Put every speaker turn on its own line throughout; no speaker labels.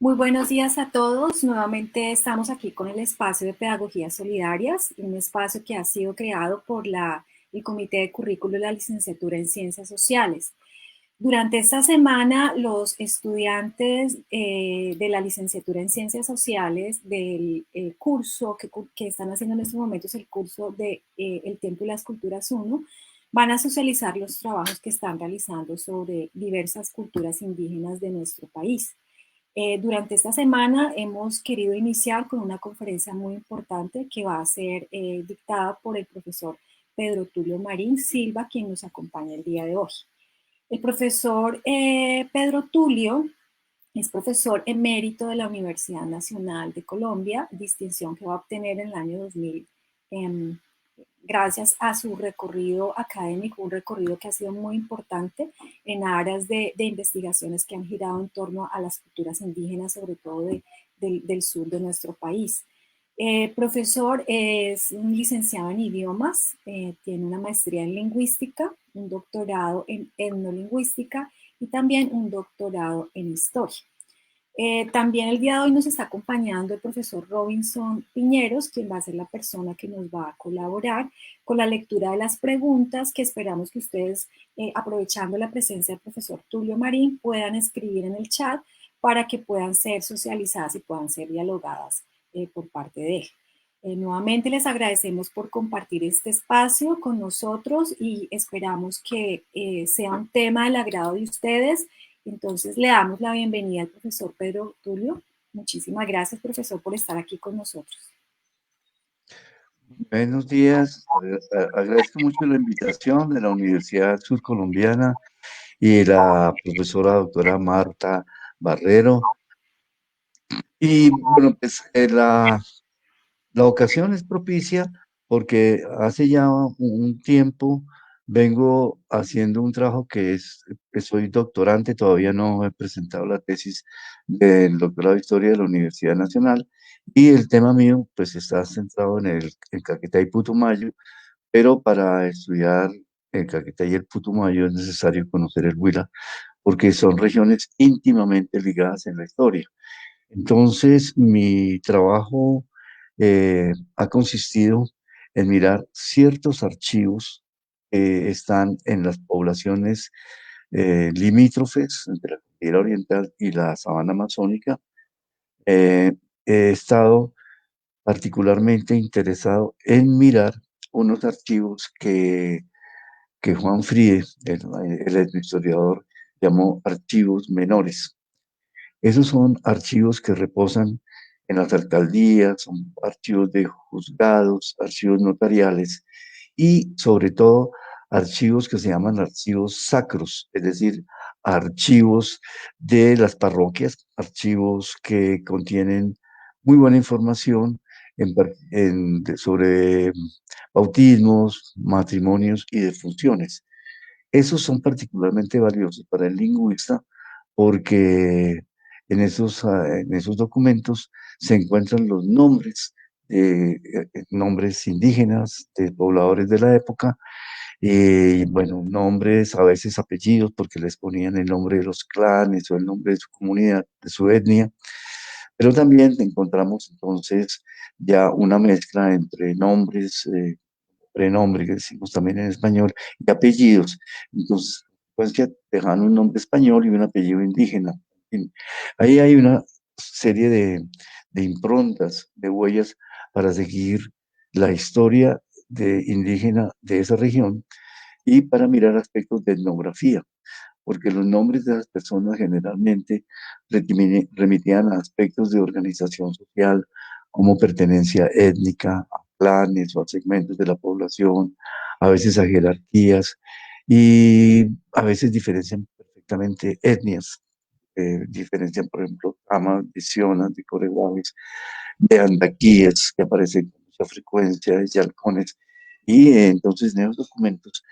Muy buenos días a todos. Nuevamente estamos aquí con el espacio de Pedagogías Solidarias, un espacio que ha sido creado por el Comité de Currículo de la Licenciatura en Ciencias Sociales. Durante esta semana, los estudiantes de la licenciatura en Ciencias Sociales del curso que están haciendo en estos momentos, el curso de El Tiempo y las Culturas 1, van a socializar los trabajos que están realizando sobre diversas culturas indígenas de nuestro país. Durante esta semana hemos querido iniciar con una conferencia muy importante que va a ser dictada por el profesor Pedro Tulio Marín Silva, quien nos acompaña el día de hoy. El profesor Pedro Tulio es profesor emérito de la Universidad Nacional de Colombia, distinción que va a obtener en el año 2000 gracias a su recorrido académico, un recorrido que ha sido muy importante en áreas de investigaciones que han girado en torno a las culturas indígenas, sobre todo del sur de nuestro país. Profesor es un licenciado en idiomas, tiene una maestría en lingüística, un doctorado en etnolingüística y también un doctorado en historia. También el día de hoy nos está acompañando el profesor Robinson Piñeros, quien va a ser la persona que nos va a colaborar con la lectura de las preguntas que esperamos que ustedes, aprovechando la presencia del profesor Tulio Marín, puedan escribir en el chat para que puedan ser socializadas y puedan ser dialogadas por parte de él. Nuevamente les agradecemos por compartir este espacio con nosotros y esperamos que sea un tema del agrado de ustedes. Entonces le damos la bienvenida al profesor Pedro Tulio. Muchísimas gracias, profesor, por estar aquí con nosotros.
Buenos días, agradezco mucho la invitación de la Universidad Surcolombiana y de la profesora doctora Marta Barrero. Y bueno, pues la ocasión es propicia porque hace ya un tiempo vengo haciendo un trabajo que soy doctorante, todavía no he presentado la tesis del doctorado de Historia de la Universidad Nacional y el tema mío pues está centrado en Caquetá y Putumayo, pero para estudiar el Caquetá y el Putumayo es necesario conocer el Huila porque son regiones íntimamente ligadas en la historia. Entonces, mi trabajo ha consistido en mirar ciertos archivos que están en las poblaciones limítrofes entre la cordillera oriental y la sabana amazónica. Eh, He estado particularmente interesado en mirar unos archivos que Juan Fríe, el historiador, llamó archivos menores. Esos son archivos que reposan en las alcaldías, son archivos de juzgados, archivos notariales y sobre todo archivos que se llaman archivos sacros, es decir, archivos de las parroquias, archivos que contienen muy buena información sobre bautismos, matrimonios y defunciones. Esos son particularmente valiosos para el lingüista porque en esos documentos se encuentran los nombres, nombres indígenas de pobladores de la época, y bueno, nombres, a veces apellidos, porque les ponían el nombre de los clanes o el nombre de su comunidad, de su etnia, pero también encontramos entonces ya una mezcla entre nombres, prenombre, que decimos también en español, y apellidos. Entonces, pues ya dejan un nombre español y un apellido indígena. Ahí hay una serie de improntas, de huellas para seguir la historia indígena de esa región y para mirar aspectos de etnografía, porque los nombres de las personas generalmente remitían a aspectos de organización social, como pertenencia étnica, a clanes o a segmentos de la población, a veces a jerarquías, y a veces diferencian perfectamente etnias. Diferencian, por ejemplo, amas de Sionas, de Coreguaves, de Andaquíes, que aparecen con mucha frecuencia, de Yalcones, y entonces en esos documentos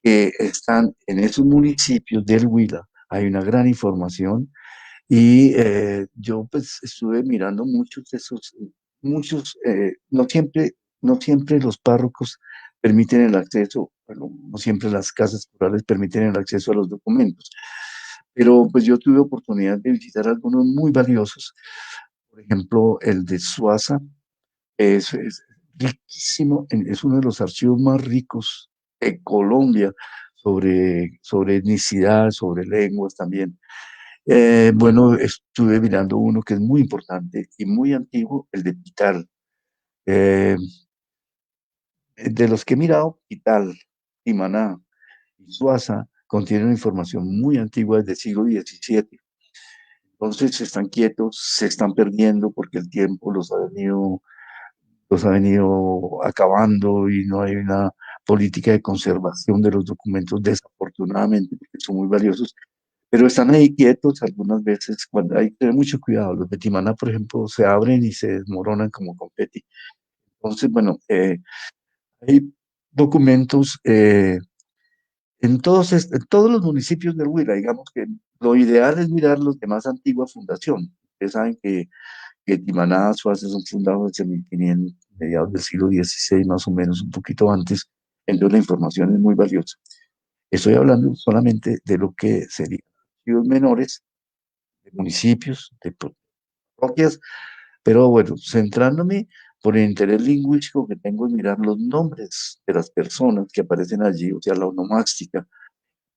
que están en esos municipios del Huila. Hay una gran información y yo pues estuve mirando muchos de esos, no siempre los párrocos permiten el acceso, bueno, no siempre las casas rurales permiten el acceso a los documentos, pero pues yo tuve oportunidad de visitar algunos muy valiosos. Por ejemplo, el de Suaza es riquísimo, es uno de los archivos más ricos de Colombia sobre etnicidad, sobre lenguas también. Bueno, estuve mirando uno que es muy importante y muy antiguo, el de Pital. Eh, de los que he mirado, Pital, Timaná y Suaza contienen información muy antigua desde el siglo XVII. Entonces están quietos, se están perdiendo porque el tiempo los ha venido acabando y no hay una política de conservación de los documentos, desafortunadamente, porque son muy valiosos, pero están ahí quietos algunas veces cuando hay que tener mucho cuidado. Los de Timana, por ejemplo, se abren y se desmoronan como confeti. Entonces, bueno, hay documentos en todos los municipios del Huila. Digamos que lo ideal es mirar los de más antigua fundación. Ustedes saben que Timaná, Suaza son fundados desde 1500, mediados del siglo XVI, más o menos, un poquito antes. Entonces la información es muy valiosa. Estoy hablando solamente de lo que serían archivos menores, de municipios, de parroquias, pero bueno, centrándome por el interés lingüístico que tengo en mirar los nombres de las personas que aparecen allí, o sea, la onomástica,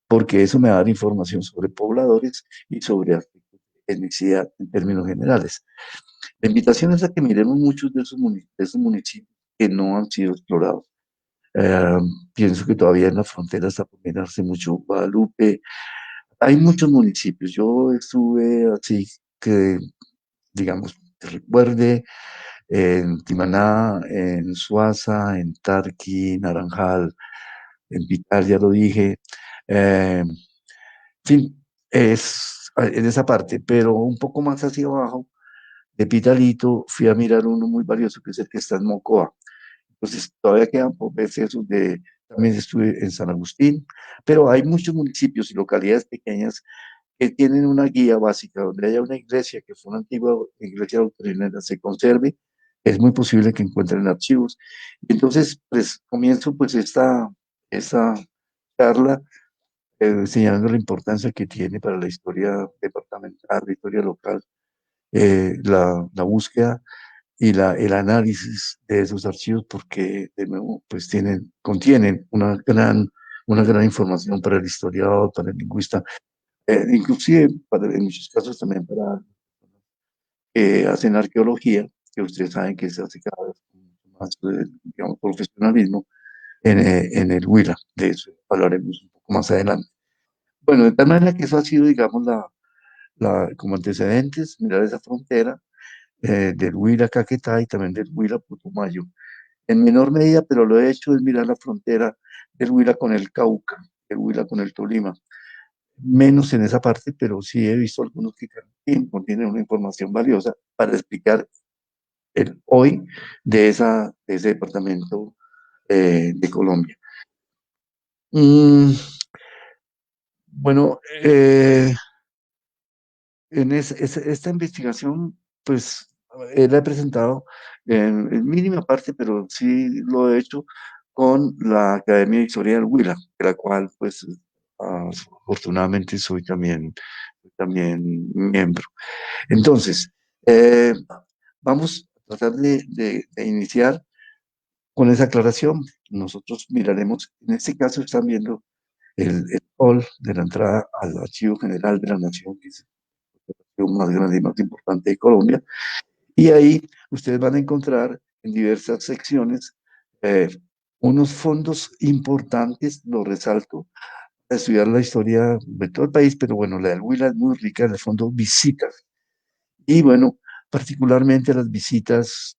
porque eso me va a dar información sobre pobladores y sobre aspectos de etnicidad en términos generales. La invitación es a que miremos muchos de esos municipios que no han sido explorados. Eh, Pienso que todavía en la frontera está por mirarse mucho Guadalupe. Hay muchos municipios. Yo estuve así que, digamos, que recuerde en Timaná, en Suaza, en Tarqui, Naranjal, en Pital, ya lo dije. En fin, es en esa parte, pero un poco más hacia abajo de Pitalito fui a mirar uno muy valioso que es el que está en Mocoa. Entonces todavía quedan por verse esos de, también estuve en San Agustín, pero hay muchos municipios y localidades pequeñas que tienen una guía básica donde haya una iglesia que fue una antigua iglesia doctrinera, se conserve, es muy posible que encuentren archivos. Y entonces, pues comienzo pues esta charla señalando la importancia que tiene para la historia departamental, la historia local, la búsqueda y el análisis de esos archivos porque de nuevo pues contienen una gran información para el historiador, para el lingüista, inclusive en muchos casos también para hacen arqueología, que ustedes saben que se hace cada vez con más, digamos, profesionalismo en el Huila. De eso hablaremos un poco más adelante. Bueno, de tal manera que eso ha sido, digamos, como antecedentes, mirar esa frontera del Huila Caquetá y también del Huila Putumayo. En menor medida, pero lo he hecho es mirar la frontera del Huila con el Cauca, del Huila con el Tolima. Menos en esa parte, pero sí he visto algunos que contienen una información valiosa para explicar el hoy de ese departamento de Colombia. Mm, bueno, esta investigación, pues, la he presentado en mínima parte, pero sí lo he hecho con la Academia de Historia del Huila, de la cual, pues, afortunadamente soy también miembro. Entonces, vamos a tratar de iniciar con esa aclaración. Nosotros miraremos, en este caso están viendo el hall de la entrada al Archivo General de la Nación, que es más grande y más importante de Colombia. Y ahí ustedes van a encontrar en diversas secciones eh, unos fondos importantes, lo resalto, a estudiar la historia de todo el país, pero bueno, la del Huila es muy rica en el fondo visitas. Y bueno, particularmente las visitas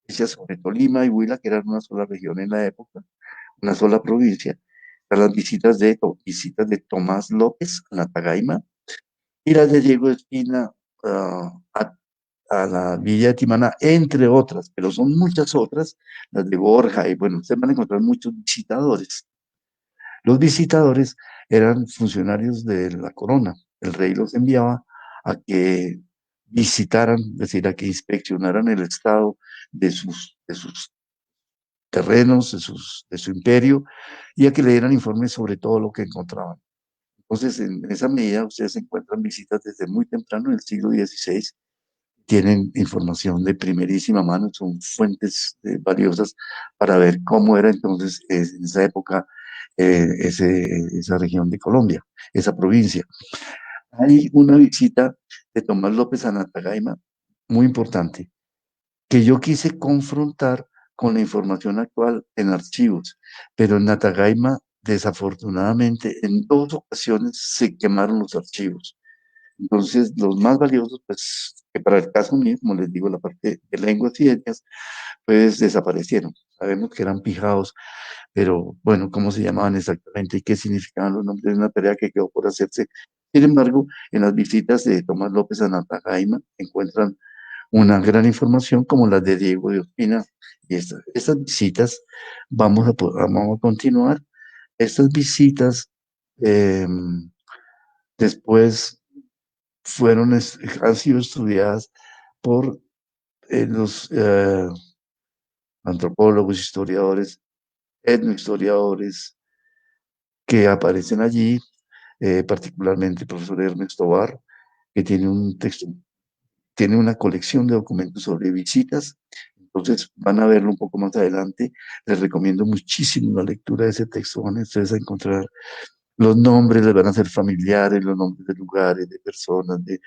hechas sobre Tolima y Huila, que eran una sola región en la época, una sola provincia, a las visitas de Tomás López a la Tagaima, y las de Diego Espina a la Villa de Timana, entre otras, pero son muchas otras, las de Borja, y bueno, ustedes van a encontrar muchos visitadores. Los visitadores eran funcionarios de la corona. El rey los enviaba a que visitaran, es decir, a que inspeccionaran el estado de sus terrenos, de su imperio, y a que le dieran informes sobre todo lo que encontraban. Entonces, en esa medida, ustedes encuentran visitas desde muy temprano en el siglo XVI, tienen información de primerísima mano, son fuentes valiosas para ver cómo era entonces en esa época esa región de Colombia, esa provincia. Hay una visita de Tomás López a Natagaima muy importante, que yo quise confrontar con la información actual en archivos, pero en Natagaima, desafortunadamente, en dos ocasiones se quemaron los archivos. Entonces, los más valiosos, pues, que para el caso mío, como les digo, la parte de lenguas y etnias, pues desaparecieron. Sabemos que eran pijados, pero bueno, cómo se llamaban exactamente y qué significaban los nombres de una tarea que quedó por hacerse. Sin embargo, en las visitas de Tomás López a Natagaima encuentran una gran información como las de Diego de Ospina. Y estas visitas vamos a continuar. Estas visitas eh, después han sido estudiadas por los antropólogos, historiadores, etnohistoriadores que aparecen allí, particularmente el profesor Ernesto Barr, que tiene un texto, tiene una colección de documentos sobre visitas. Entonces van a verlo un poco más adelante. Les recomiendo muchísimo la lectura de ese texto. Van ustedes a encontrar los nombres, les van a ser familiares, los nombres de lugares, de personas, de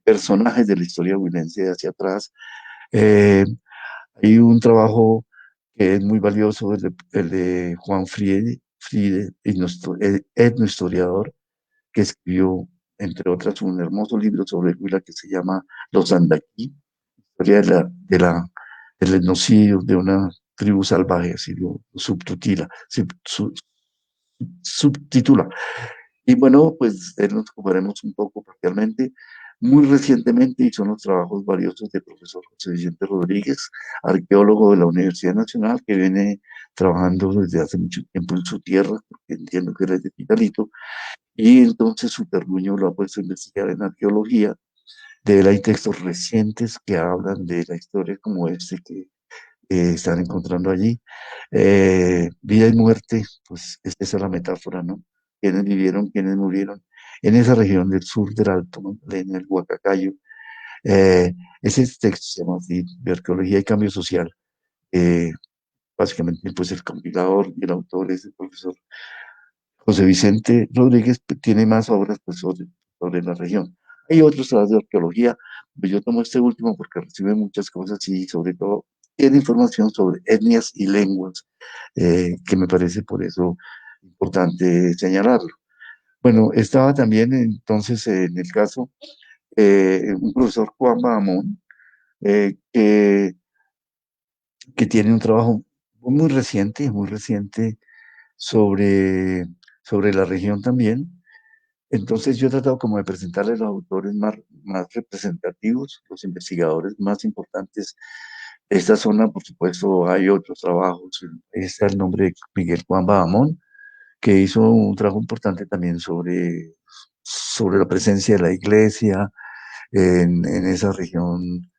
personajes de la historia huilense hacia atrás. Eh, Hay un trabajo que es muy valioso, el de Juan Friede, etnohistoriador, que escribió, entre otras, un hermoso libro sobre el Huila que se llama Los Andaquí, historia del etnocidio de una tribu salvaje, así lo subtitula. Y bueno, pues de él nos ocuparemos un poco parcialmente. Muy recientemente hizo unos trabajos valiosos del profesor José Vicente Rodríguez, arqueólogo de la Universidad Nacional, que viene trabajando desde hace mucho tiempo en su tierra, porque entiendo que él es de Pitalito, y entonces su terruño lo ha puesto a investigar en arqueología. De él hay textos recientes que hablan de la historia como este que están encontrando allí. Vida y muerte, pues esa es la metáfora, ¿no? Quienes vivieron, quienes murieron en esa región del sur del Alto Magdalena, el Huacacayo. Eh, Ese texto se llama así, de Arqueología y Cambio Social. Eh, Básicamente, pues el compilador y el autor es el profesor José Vicente Rodríguez, tiene más obras pues, sobre la región. Hay otros trabajos de arqueología, pues yo tomo este último porque recibe muchas cosas y sobre todo tiene información sobre etnias y lenguas, que me parece por eso importante señalarlo. Bueno, estaba también entonces en el caso un profesor Juan Bahamón, eh, que, que tiene un trabajo muy reciente sobre, sobre la región también. Entonces yo he tratado como de presentarles los autores más representativos, los investigadores más importantes de esta zona. Por supuesto, hay otros trabajos. Ahí está el nombre de Miguel Juan Bahamón, que hizo un trabajo importante también sobre la presencia de la iglesia en esa región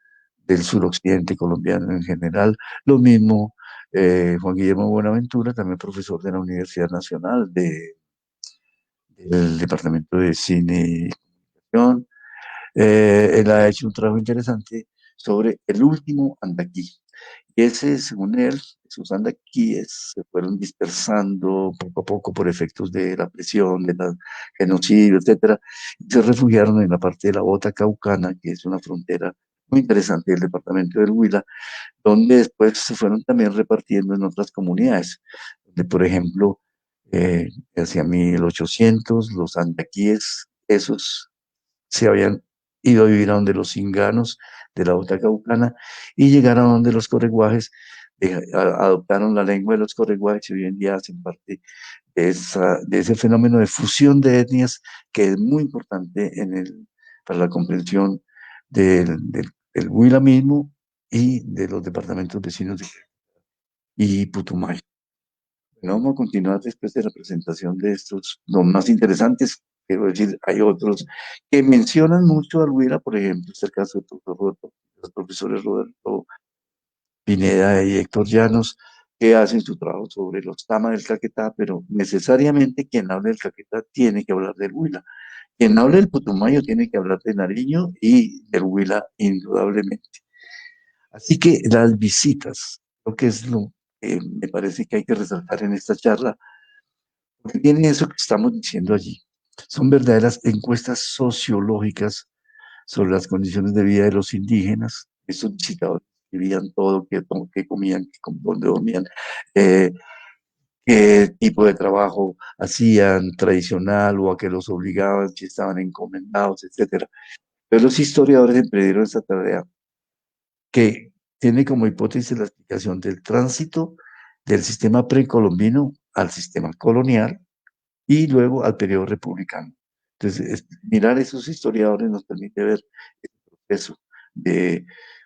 del suroccidente colombiano en general. Lo mismo Juan Guillermo Buenaventura, también profesor de la Universidad Nacional del Departamento de Cine y Comunicación. Él ha hecho un trabajo interesante sobre el último Andaquí. Y ese, según él, esos andaquíes se fueron dispersando poco a poco por efectos de la presión, del genocidio, etcétera, y se refugiaron en la parte de la Bota Caucana, que es una frontera muy interesante del departamento del Huila, donde después se fueron también repartiendo en otras comunidades, donde, por ejemplo, hacia 1800, los andaquíes, esos se habían ido a vivir a donde los inganos de la Bota Caucana y llegaron a donde los coreguajes, adoptaron la lengua de los coreguajes y hoy en día hacen parte de ese fenómeno de fusión de etnias que es muy importante para la comprensión del Huila mismo y de los departamentos vecinos y Putumayo. Bueno, vamos a continuar después de la presentación de estos, los más interesantes. Quiero decir, hay otros que mencionan mucho al Huila, por ejemplo, este es el caso de los profesores Roberto Pineda y Héctor Llanos, que hacen su trabajo sobre los tamas del Caquetá, pero necesariamente quien habla del Caquetá tiene que hablar del Huila. Quien hable del Putumayo tiene que hablar de Nariño y del Huila, indudablemente. Así que las visitas, lo que es lo que me parece que hay que resaltar en esta charla, porque tiene eso que estamos diciendo allí. Son verdaderas encuestas sociológicas sobre las condiciones de vida de los indígenas. Esos visitadores vivían todo, qué comían, dónde dormían, eh, qué tipo de trabajo hacían tradicional o a qué los obligaban, si estaban encomendados, etcétera. Pero los historiadores emprendieron esta tarea que tiene como hipótesis la explicación del tránsito del sistema precolombino al sistema colonial y luego al periodo republicano. Entonces, mirar esos historiadores nos permite ver el proceso de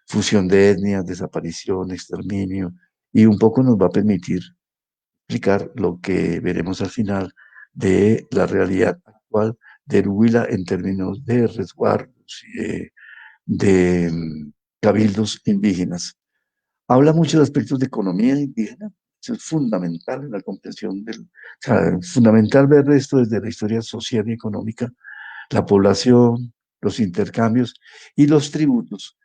fusión de etnias, desaparición, exterminio, y un poco nos va a permitir explicar lo que veremos al final de la realidad actual del Huila en términos de resguardos y de cabildos indígenas. Habla mucho de aspectos de economía indígena, eso es fundamental en la comprensión o sea, es fundamental ver esto desde la historia social y económica, la población, los intercambios y los tributos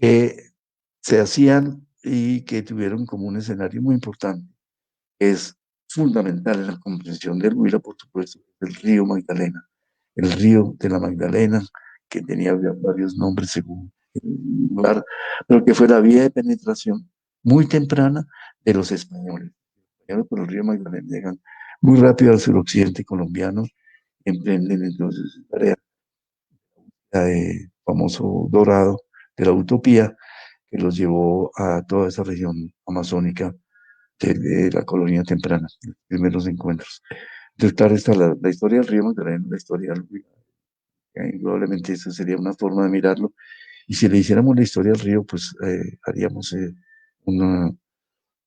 que se hacían y que tuvieron como un escenario muy importante. Es fundamental en la comprensión del Huila, por supuesto, el río Magdalena, el río de la Magdalena, que tenía varios nombres según el lugar, pero que fue la vía de penetración muy temprana de los españoles. Los españoles por el río Magdalena llegan muy rápido al suroccidente colombiano y emprenden entonces tarea de famoso Dorado de la utopía que los llevó a toda esa región amazónica de la colonia temprana, los primeros encuentros. Entonces, claro, está la historia del río Magdalena, la historia del río. Probablemente eso sería una forma de mirarlo. Y si le hiciéramos la historia del río, pues haríamos una,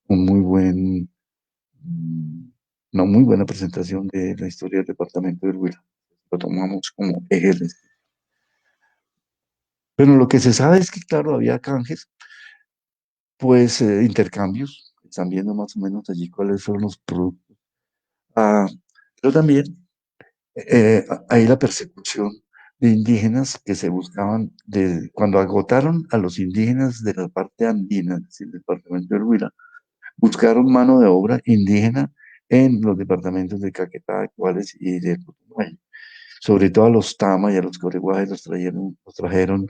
un muy buen, mm, una muy buena presentación de la historia del departamento del Huila. Lo tomamos como eje. Pero lo que se sabe es que, claro, había canjes, pues intercambios. Están viendo más o menos allí cuáles son los productos. Ah, pero también hay la persecución de indígenas que se buscaban, cuando agotaron a los indígenas de la parte andina, es decir, el departamento del Huila, buscaron mano de obra indígena en los departamentos de Caquetá, Cuales y de Putumayo. Sobre todo a los Tama y a los Coreguajes los trajeron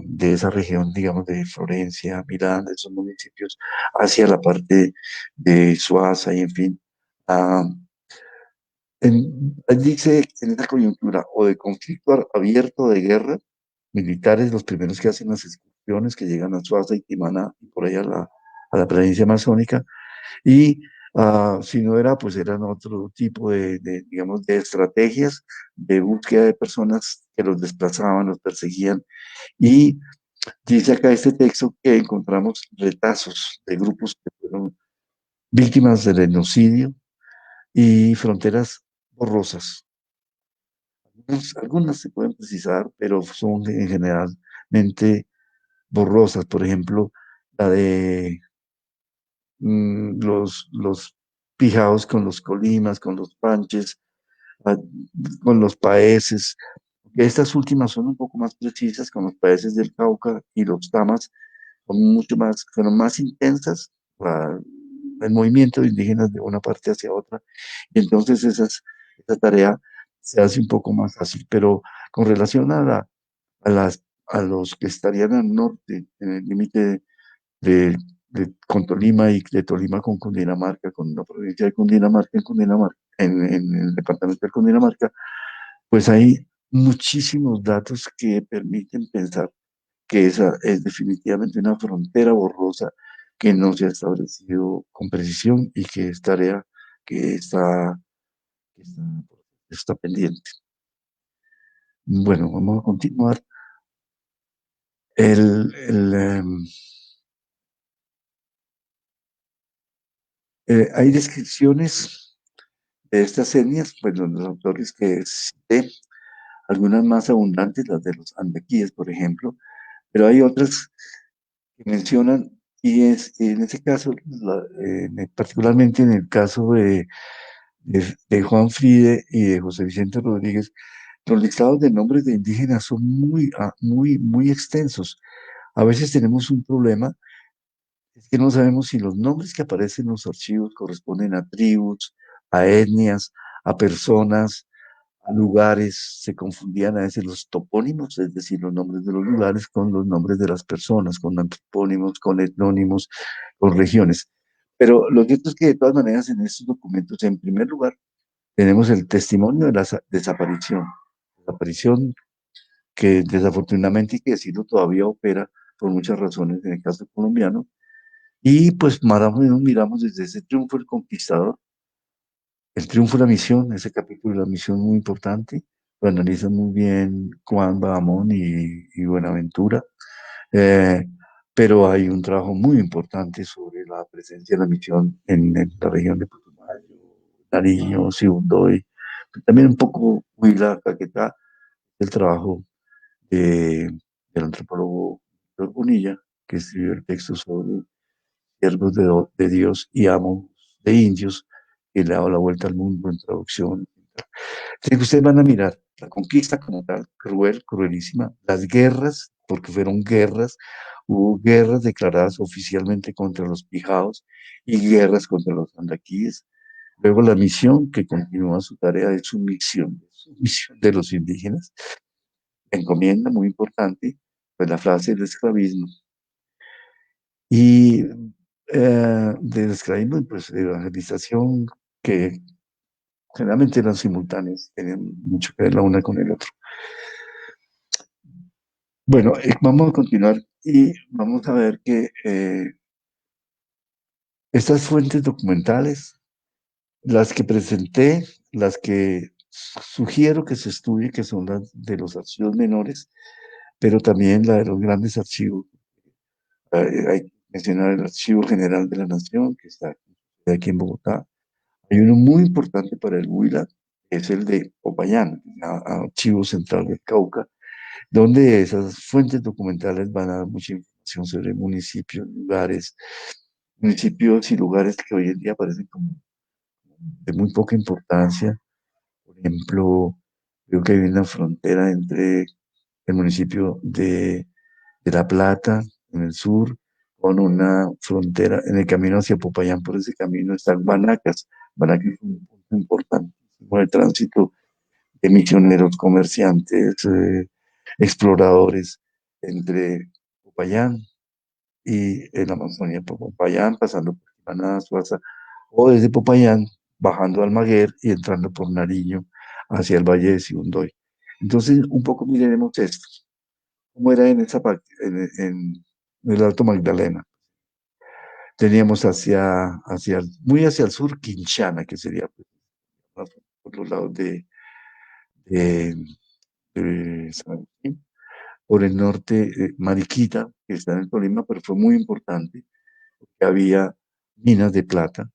de esa región, digamos, de Florencia, Miranda, esos municipios, hacia la parte de Suaza y en fin. ah, Dice en esta coyuntura o de conflicto abierto de guerra, militares los primeros que hacen las excursiones, que llegan a Suaza y Timaná y por ahí a la provincia amazónica, y si no era, pues eran otro tipo digamos, de estrategias de búsqueda de personas que los desplazaban, los perseguían, y dice acá este texto que encontramos retazos de grupos que fueron víctimas del genocidio y fronteras borrosas. Algunas se pueden precisar, pero son en generalmente borrosas. Por ejemplo, la de los pijaos con los colimas, con los panches, ah, con los paeses. Estas últimas son un poco más precisas con los paeses del Cauca y los tamas, son mucho más, fueron más intensas. El movimiento de indígenas de una parte hacia otra. Y entonces esa tarea se hace un poco más fácil. Pero con relación a los que estarían al norte, en el límite con Tolima y de Tolima con Cundinamarca, con la provincia de Cundinamarca, en el departamento de Cundinamarca, pues hay muchísimos datos que permiten pensar que esa es definitivamente una frontera borrosa que no se ha establecido con precisión y que es tarea que que está, está pendiente. Bueno, vamos a continuar. El, el, hay descripciones de estas etnias, pues los autores que cité, algunas más abundantes, las de los andaquíes, por ejemplo, pero hay otras que mencionan Y es, en ese caso, particularmente en el caso de Juan Fride y de José Vicente Rodríguez, los listados de nombres de indígenas son muy extensos. A veces tenemos un problema, es que no sabemos si los nombres que aparecen en los archivos corresponden a tribus, a etnias, a personas, a lugares. Se confundían a veces los topónimos, es decir, los nombres de los lugares con los nombres de las personas, con antropónimos, con etnónimos, con regiones. Pero lo cierto es que de todas maneras en estos documentos, en primer lugar, tenemos el testimonio de la desaparición que desafortunadamente hay que decirlo todavía opera por muchas razones en el caso colombiano. Y pues más o menos miramos desde ese triunfo del conquistador, el triunfo de la misión, ese capítulo de la misión muy importante, lo analiza muy bien Juan Bahamón y Buenaventura, eh, pero hay un trabajo muy importante sobre la presencia de la misión en la región de Putumayo, Nariño, Sibundoy, también un poco Huila, Caquetá, el trabajo del antropólogo Víctor Bonilla, que escribió el texto sobre siervos de Dios y amos de indios, que le ha dado la vuelta al mundo en traducción. Así que ustedes van a mirar la conquista como tal, cruel, cruelísima, las guerras, porque fueron guerras, hubo guerras declaradas oficialmente contra los pijaos y guerras contra los andaquíes. Luego la misión que continúa su tarea de sumisión de los indígenas, encomienda muy importante, pues la frase del esclavismo. Y del esclavismo, pues de evangelización, que generalmente eran simultáneos, tenían mucho que ver la una con el otro. Bueno, vamos a continuar y vamos a ver que estas fuentes documentales, las que presenté, las que sugiero que se estudie, que son las de los archivos menores, pero también la de los grandes archivos. Hay que mencionar el Archivo General de la Nación, que está aquí en Bogotá. Hay uno muy importante para el Huila, que es el de Popayán, Archivo Central del Cauca, donde esas fuentes documentales van a dar mucha información sobre municipios y lugares que hoy en día parecen como de muy poca importancia. Por ejemplo, creo que hay una frontera entre el municipio de La Plata, en el sur, con una frontera en el camino hacia Popayán. Por ese camino están Banacas. Banacas es un punto importantísimo de tránsito de misioneros, comerciantes, exploradores entre Popayán y en la Amazonía, por Popayán, pasando por Maná, Suaza, o desde Popayán, bajando al Maguer y entrando por Nariño hacia el Valle de Sibundoy. Entonces, un poco miraremos esto, cómo era en esa parte, en el Alto Magdalena. Teníamos muy hacia el sur, Quinchana, que sería pues, por los lados de, de San Agustín. Por el norte, Mariquita, que está en el Tolima, pero fue muy importante, porque había minas de plata.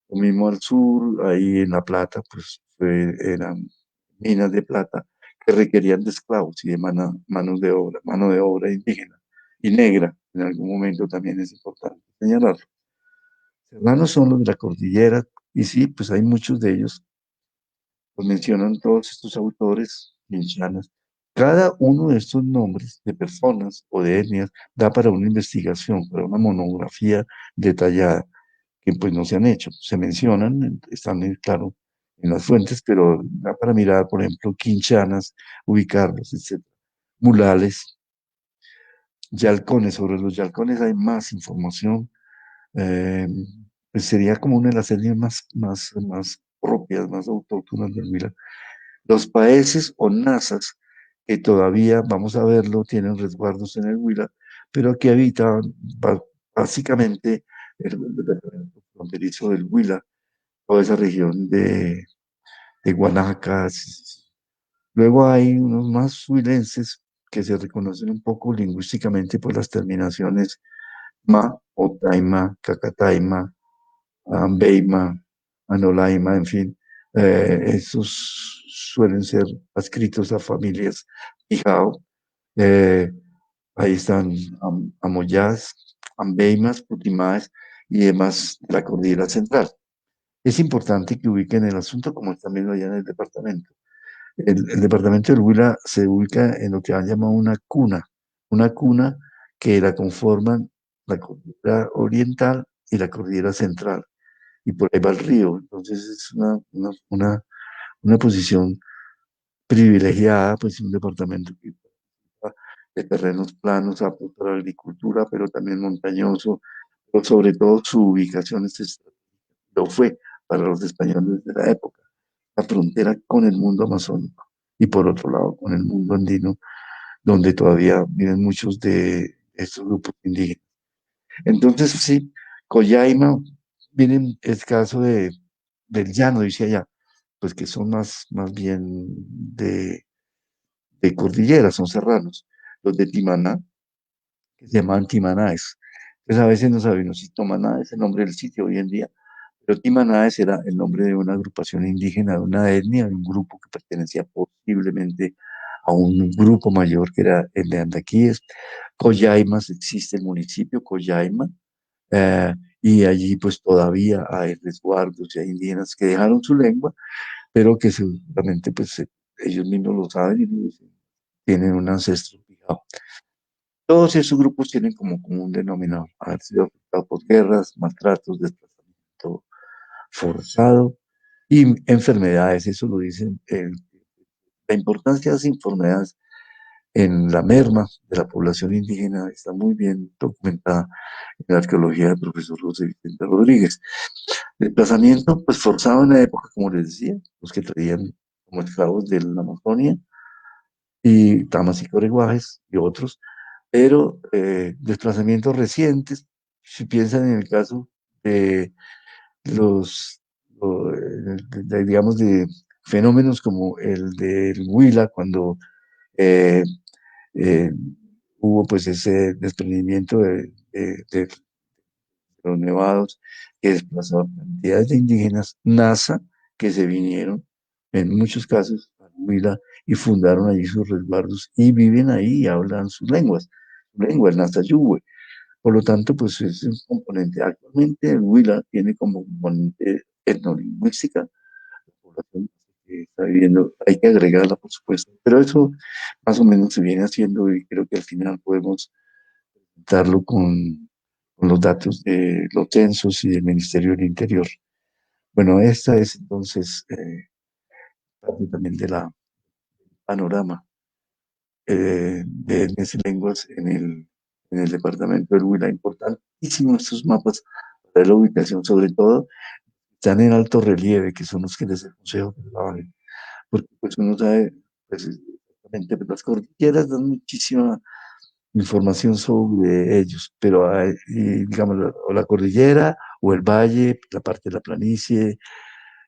Lo mismo al sur, ahí en La Plata, pues eran minas de plata que requerían de esclavos y de mano de obra indígena y negra. En algún momento también es importante señalarlo. Serranos son los de la cordillera, y sí, pues hay muchos de ellos, los mencionan todos estos autores mencianos. Cada uno de estos nombres de personas o de etnias da para una investigación, para una monografía detallada, que pues no se han hecho. Se mencionan, están, claro, en las fuentes, pero da para mirar, por ejemplo, quinchanas, ubicarlos, etc. Murales, yalcones, sobre los yalcones hay más información. eh, pues sería como una de las etnias más propias, más autóctonas del Huila. Los paeses o nazas, que todavía, vamos a verlo, tienen resguardos en el Huila, pero que habitaban básicamente el departamento fronterizo del Huila, toda esa región de Guanacaste. Luego hay unos más huilenses que se reconocen un poco lingüísticamente por las terminaciones ma, otaima, cacataima, Beima, Anolaima, en fin, esos suelen ser adscritos a familias Hijao. Eh, ahí están Amoyás, Ambeimas, Putumares y demás de la cordillera central. Es importante que ubiquen el asunto como también lo allá en el departamento. El departamento del Huila se ubica en lo que han llamado una cuna que la conforman la cordillera oriental y la cordillera central, y por ahí va el río. Entonces es una posición privilegiada, pues un departamento que de terrenos planos, apto para la agricultura, pero también montañoso, pero sobre todo su ubicación lo fue para los españoles de la época, la frontera con el mundo amazónico y por otro lado con el mundo andino, donde todavía viven muchos de estos grupos indígenas. Entonces, sí, Collaima, miren el caso del llano, dice allá, pues que son más bien de cordillera, son serranos. Los de Timaná, que se llaman Timanáes. Entonces a veces no sabemos si Tomaná es el nombre del sitio hoy en día, pero Timanáes era el nombre de una agrupación indígena, de una etnia, de un grupo que pertenecía posiblemente a un grupo mayor que era el de Andaquíes. Collaimas, existe el municipio Collaima, y allí pues todavía hay resguardos y hay indígenas que dejaron su lengua, pero que seguramente pues ellos mismos lo saben y tienen un ancestro fijado. Todos esos grupos tienen como común denominador haber sido afectados por guerras, maltratos, desplazamiento forzado y enfermedades. Eso lo dicen. La importancia de las enfermedades en la merma de la población indígena está muy bien documentada en la arqueología del profesor José Vicente Rodríguez. Desplazamiento, pues forzado en la época, como les decía, los que traían como esclavos de la Amazonia y tamas y coreguajes y otros, pero desplazamientos recientes, si piensan en el caso de los, digamos, de fenómenos como el del Huila, cuando eh, eh, hubo pues ese desprendimiento de los nevados que desplazaban cantidades de indígenas, NASA, que se vinieron en muchos casos a Huila y fundaron allí sus resguardos y viven ahí y hablan sus lenguas. Su lengua, el Nasa Yuwe. Por lo tanto, pues es un componente. Actualmente el Huila tiene como componente etnolingüística la población que está viviendo. Hay que agregarla, por supuesto, pero eso más o menos se viene haciendo y creo que al final podemos darlo con los datos de los censos y del Ministerio del Interior. Bueno, esta es entonces parte también de la panorama de etnias y lenguas en el departamento del Huila. Importantísimos estos mapas para la ubicación, sobre todo, están en alto relieve, que son los que les aconsejo que trabajen, porque pues uno sabe, pues exactamente, pues, las cordilleras dan muchísima información sobre ellos, pero hay, y, digamos, o la cordillera o el valle, la parte de la planicie,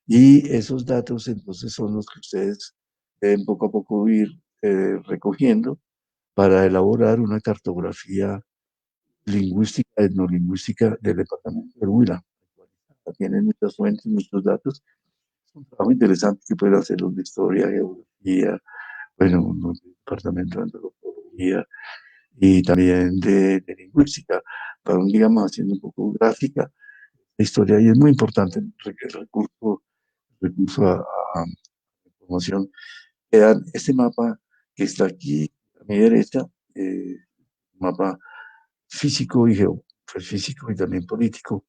y esos datos entonces son los que ustedes deben poco a poco ir recogiendo para elaborar una cartografía lingüística, etnolingüística del departamento del Huila. Tienen muchas fuentes, muchos datos. Es un trabajo interesante que pueden hacer los de historia, geografía, bueno, los del departamento de antropología y también de lingüística, para un, digamos, haciendo un poco gráfica la historia. Y es muy importante recurso a información. Quedan este mapa que está aquí a mi derecha, mapa físico y geofísico y también político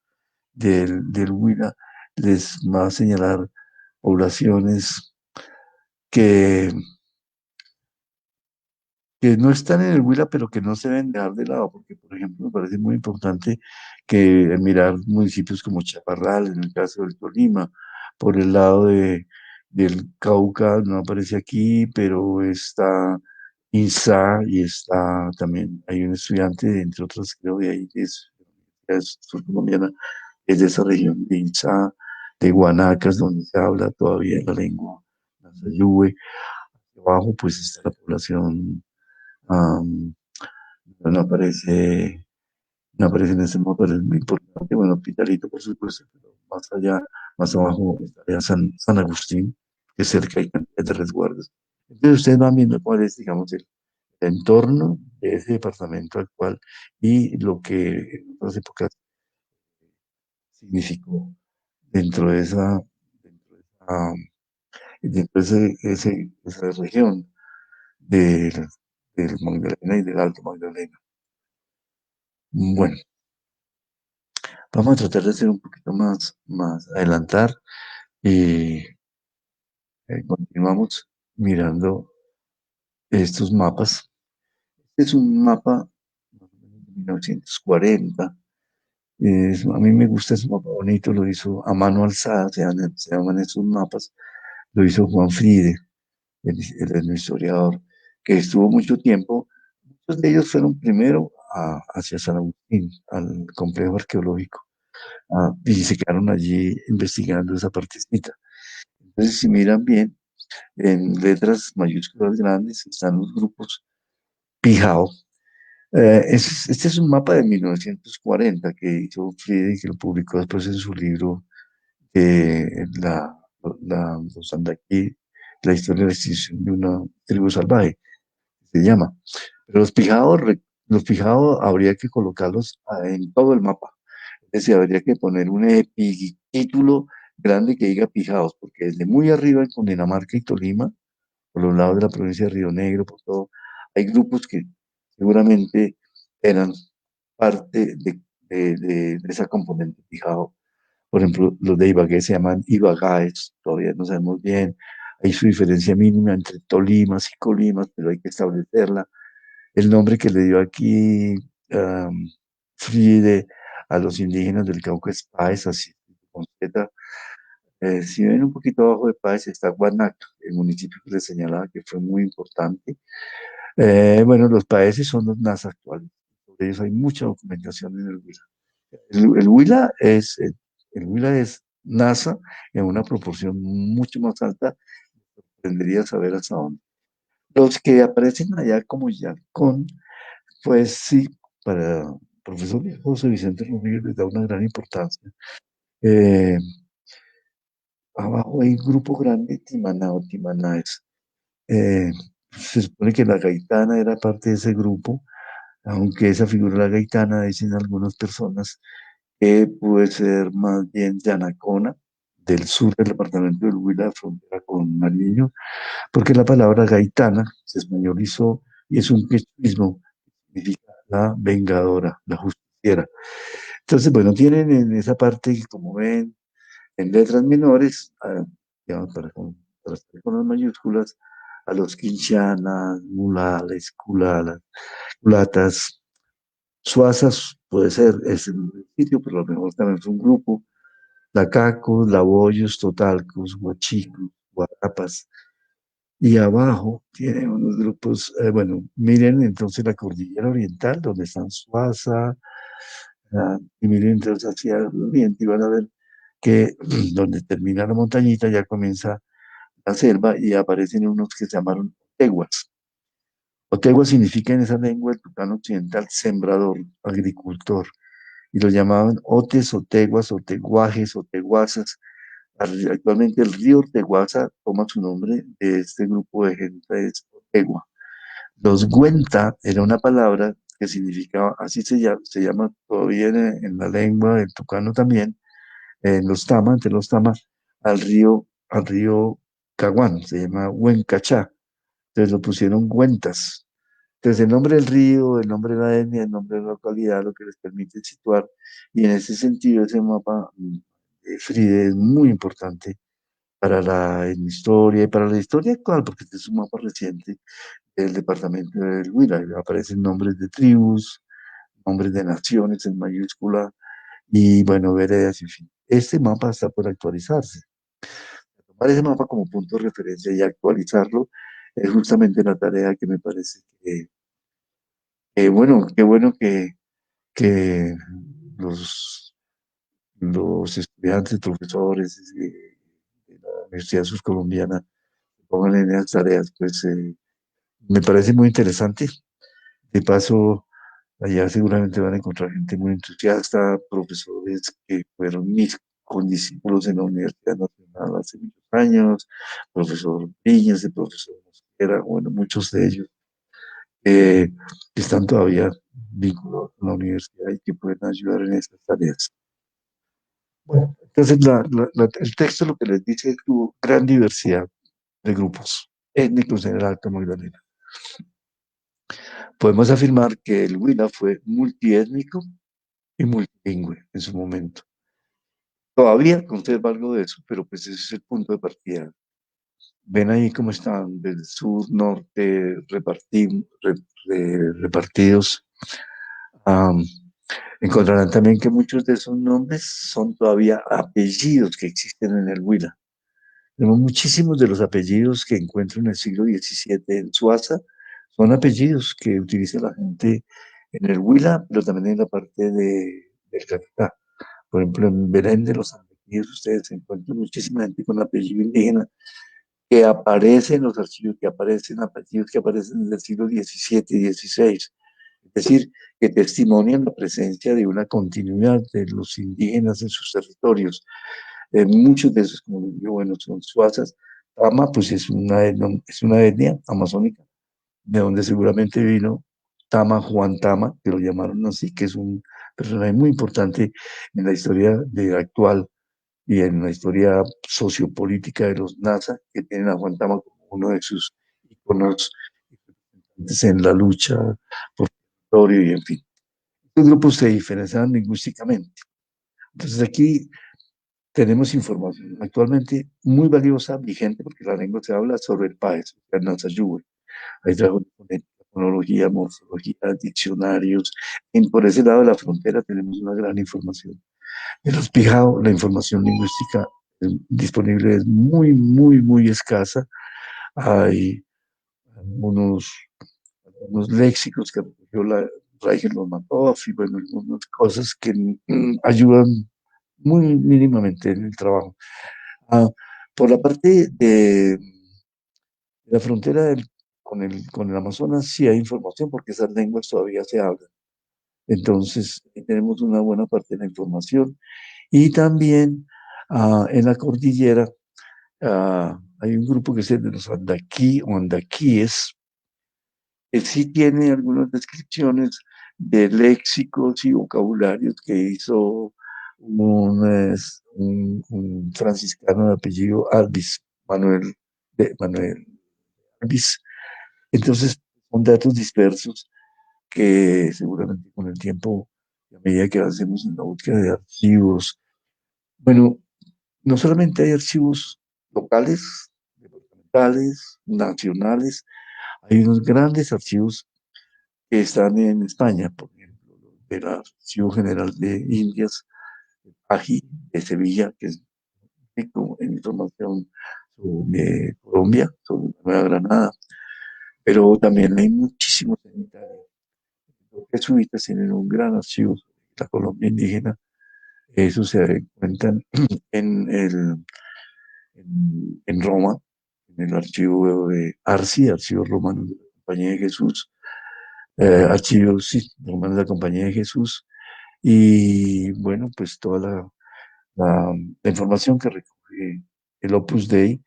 del Huila, les va a señalar poblaciones que, que no están en el Huila, pero que no se deben dejar de lado, porque, por ejemplo, me parece muy importante que mirar municipios como Chaparral, en el caso del Tolima, por el lado del Cauca, no aparece aquí, pero está INSA y está también, hay un estudiante, entre otras, creo, de ahí, que es surcolombiana, es de esa región de INSA, de Guanacas, donde se habla todavía la lengua Nasayube. Abajo, pues está la población. Am, no aparece, no aparece en ese mapa, pero es muy importante. Bueno, Pitalito, por supuesto, pero más allá, más abajo, estaría San Agustín, que cerca hay cantidad de resguardos. Entonces, ustedes van viendo cuál es, digamos, entorno de ese departamento actual y lo que en otras épocas significó dentro de esa, dentro de esa región del, del Magdalena y del Alto Magdalena. Bueno, vamos a tratar de hacer un poquito más adelantar y continuamos mirando estos mapas. Este es un mapa más o menos de 1940. A mí me gusta ese mapa bonito, lo hizo a mano alzada, se llaman estos mapas, lo hizo Juan Friede, el historiador, que estuvo mucho tiempo. Muchos de ellos fueron primero hacia San Agustín, al complejo arqueológico, y se quedaron allí investigando esa partecita. Entonces, si miran bien, en letras mayúsculas grandes están los grupos Pijao. Este es un mapa de 1940 que hizo Friede y que lo publicó después en su libro la, los Andakí, la historia de la extinción de una tribu salvaje, se llama. Pero los Pijao habría que colocarlos en todo el mapa. Es decir, habría que poner un título grande que diga Pijaos, porque desde muy arriba en Cundinamarca y Tolima, por los lados de la provincia de Río Negro, por todo, hay grupos que seguramente eran parte de esa componente Pijao. Por ejemplo, los de Ibagué se llaman Ibagaes, todavía no sabemos bien. Hay su diferencia mínima entre Tolimas y Colimas, pero hay que establecerla. El nombre que le dio aquí Friede a los indígenas del Cauca es Páez, así con Z. Si ven un poquito abajo de Páez está Guanaca, el municipio que les señalaba que fue muy importante. Bueno, los países son los NAS actuales. Sobre ellos hay mucha documentación en el Huila. El Huila el Huila es NASA en una proporción mucho más alta, tendría saber hasta dónde. Los que aparecen allá como Yalcón, pues sí, para el profesor José Vicente Rodríguez les da una gran importancia. Eh, Abajo hay un grupo grande, Timaná o Timanáes. Eh, Se supone que la gaitana era parte de ese grupo, aunque esa figura de la gaitana, dicen algunas personas, que puede ser más bien Yanacona, del sur del departamento del Huila, frontera con Nariño, porque la palabra gaitana se españolizó y es un quechuismo, significa la vengadora, la justiciera. Entonces, bueno, tienen en esa parte, como ven, en letras menores, digamos, para estar con las mayúsculas, a los quinchanas, mulales, culalas, culatas, suazas, puede ser, es el nombre del sitio, pero a lo mejor también fue un grupo, Lacacos, Laboyos, Totalcos, Huachicos, Guarapas, y abajo tiene unos grupos, bueno, miren entonces la cordillera oriental, donde están Suaza, y miren entonces hacia el oriente y van a ver que donde termina la montañita ya comienza la selva y aparecen unos que se llamaron Oteguas. Otegua significa en esa lengua del Tucano occidental sembrador, agricultor, y lo llamaban Otes, Oteguas, Oteguajes, Oteguazas. Actualmente el río Orteguaza toma su nombre de este grupo de gente, es Otegua. Los Güenta era una palabra que significaba, así se llama todavía en la lengua del Tucano también, en los Tama, entre los Tama, al río Caguán, se llama Huencachá. Entonces lo pusieron Güentas. Entonces el nombre del río, el nombre de la etnia, el nombre de la localidad, lo que les permite situar. Y en ese sentido, ese mapa de Fride es muy importante para la historia y para la historia actual, porque este es un mapa reciente del departamento del Huila. Y aparecen nombres de tribus, nombres de naciones en mayúscula y, bueno, veredas, en fin. Este mapa está por actualizarse. Tomar ese mapa como punto de referencia y actualizarlo es justamente la tarea que me parece bueno, qué bueno que los, los estudiantes, profesores de la Universidad Surcolombiana se pongan en esas tareas, pues me parece muy interesante. De paso, allá seguramente van a encontrar gente muy entusiasta, profesores que fueron mis condiscípulos en la Universidad Nacional hace muchos años, profesor Piñas, el profesor Mosquera, bueno, muchos de ellos eh, que están todavía vinculados con la universidad y que pueden ayudar en estas tareas. Bueno, entonces el texto lo que les dice es que hubo gran diversidad de grupos étnicos en el Alto Magdalena. Podemos afirmar que el Huila fue multiétnico y multilingüe en su momento. Todavía conserva algo de eso, pero pues ese es el punto de partida. Ven ahí cómo están del sur, norte, repartidos. Am, Encontrarán también que muchos de esos nombres son todavía apellidos que existen en el Huila. Tenemos muchísimos de los apellidos que encuentro en el siglo XVII en Suaza, son apellidos que utiliza la gente en el Huila, pero también en la parte del Caquetá. Por ejemplo, en Belén de los apellidos, ustedes encuentran muchísima gente con apellido indígena que aparece en los archivos, que aparecen apellidos que aparecen desde el siglo XVII y XVI. Es decir, que testimonian la presencia de una continuidad de los indígenas en sus territorios. Muchos de esos, como digo, bueno, son suazas. Tama, pues es una etnia amazónica, de donde seguramente vino Tama Juan Tama, que lo llamaron así, que es un personaje muy importante en la historia actual y en la historia sociopolítica de los NASA, que tienen a Juan Tama como uno de sus iconos en la lucha por territorio y en fin. Estos grupos se diferencian lingüísticamente. Entonces aquí tenemos información actualmente muy valiosa, vigente, porque la lengua se habla sobre el país, el Nanzayúe. Hay trabajos de fonética, fonología, morfología, diccionarios. Y por ese lado de la frontera tenemos una gran información. En los Pijao, la información lingüística disponible es muy, muy, muy escasa. Hay unos, unos léxicos que recogió la Reichen Lomatov y bueno, algunas cosas que ayudan muy mínimamente en el trabajo. Ah, por la parte de la frontera con el Amazonas sí hay información porque esas lenguas todavía se hablan. Entonces, tenemos una buena parte de la información. Y también en la cordillera hay un grupo que es el de los andaquí o andaquíes, que sí tiene algunas descripciones de léxicos y vocabularios que hizo un franciscano de apellido Alvis, Manuel Alvis. Entonces, son datos dispersos que seguramente con el tiempo, a medida que hacemos en la búsqueda de archivos, bueno, no solamente hay archivos locales, departamentales, nacionales, hay unos grandes archivos que están en España, por ejemplo, el Archivo General de Indias, AGI, de Sevilla, que es rico en información sobre Colombia, sobre Nueva Granada, pero también hay muchísimos en Italia. Los jesuitas tienen un gran archivo sobre la Colombia indígena. Eso se encuentran en, en Roma, en el archivo de Arci, Archivo Romano de la Compañía de Jesús, archivos sí, romanos de la Compañía de Jesús, y bueno, pues toda la información que recoge el Opus Dei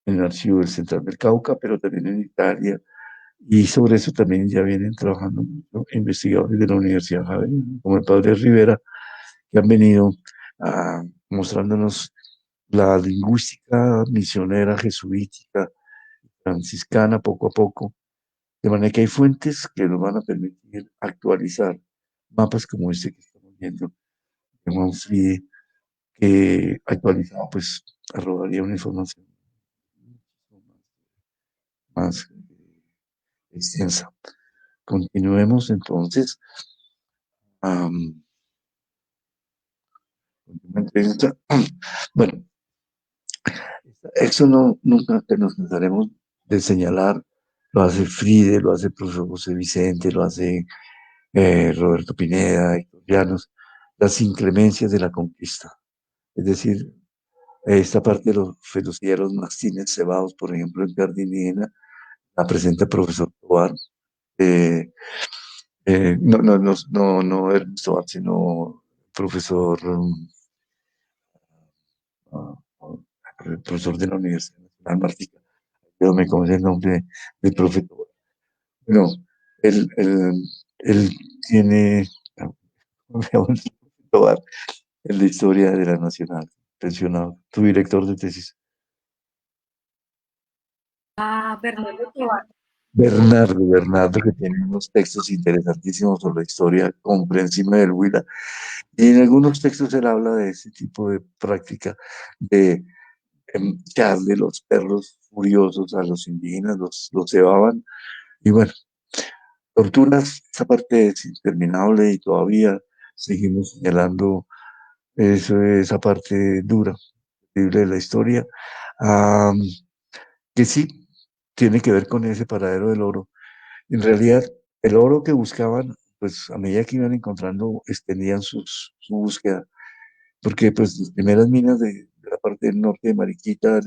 en el archivo del Central del Cauca, pero también en Italia, y sobre eso también ya vienen trabajando mucho investigadores de la Universidad Javeriana, como el padre Rivera, que han venido mostrándonos la lingüística misionera jesuítica, franciscana, poco a poco, de manera que hay fuentes que nos van a permitir actualizar mapas como este que estamos viendo de Juan Fríe, que actualizado pues arrojaría una información más extensa. Continuemos entonces. am, Bueno, eso no, nunca que nos cansaremos de señalar, lo hace Fride, lo hace el profesor José Vicente, lo hace Roberto Pineda, Héctor Llanos, las inclemencias de la conquista. Es decir, esta parte de los felicidades mastines cebados, por ejemplo, en Cartagena, la presenta el profesor Tobar. No Ernest Tobar, sino profesor, ah, ah, el profesor de la Universidad Nacional Martica. Pero me conoce el nombre del profesor. Bueno, Él tiene, en la historia de la Nacional, pensionado, tu director de tesis.
Ah, Bernardo Tobar.
Bernardo, que tiene unos textos interesantísimos sobre la historia comprensible del Huila. Y en algunos textos él habla de ese tipo de práctica de echarle los perros furiosos a los indígenas, los cebaban. Y bueno, torturas, esa parte es interminable y todavía seguimos señalando esa parte dura, terrible de la historia, ah, que sí tiene que ver con ese paradero del oro. En realidad, el oro que buscaban, pues a medida que iban encontrando, extendían su búsqueda, porque pues las primeras minas de la parte del norte de Mariquita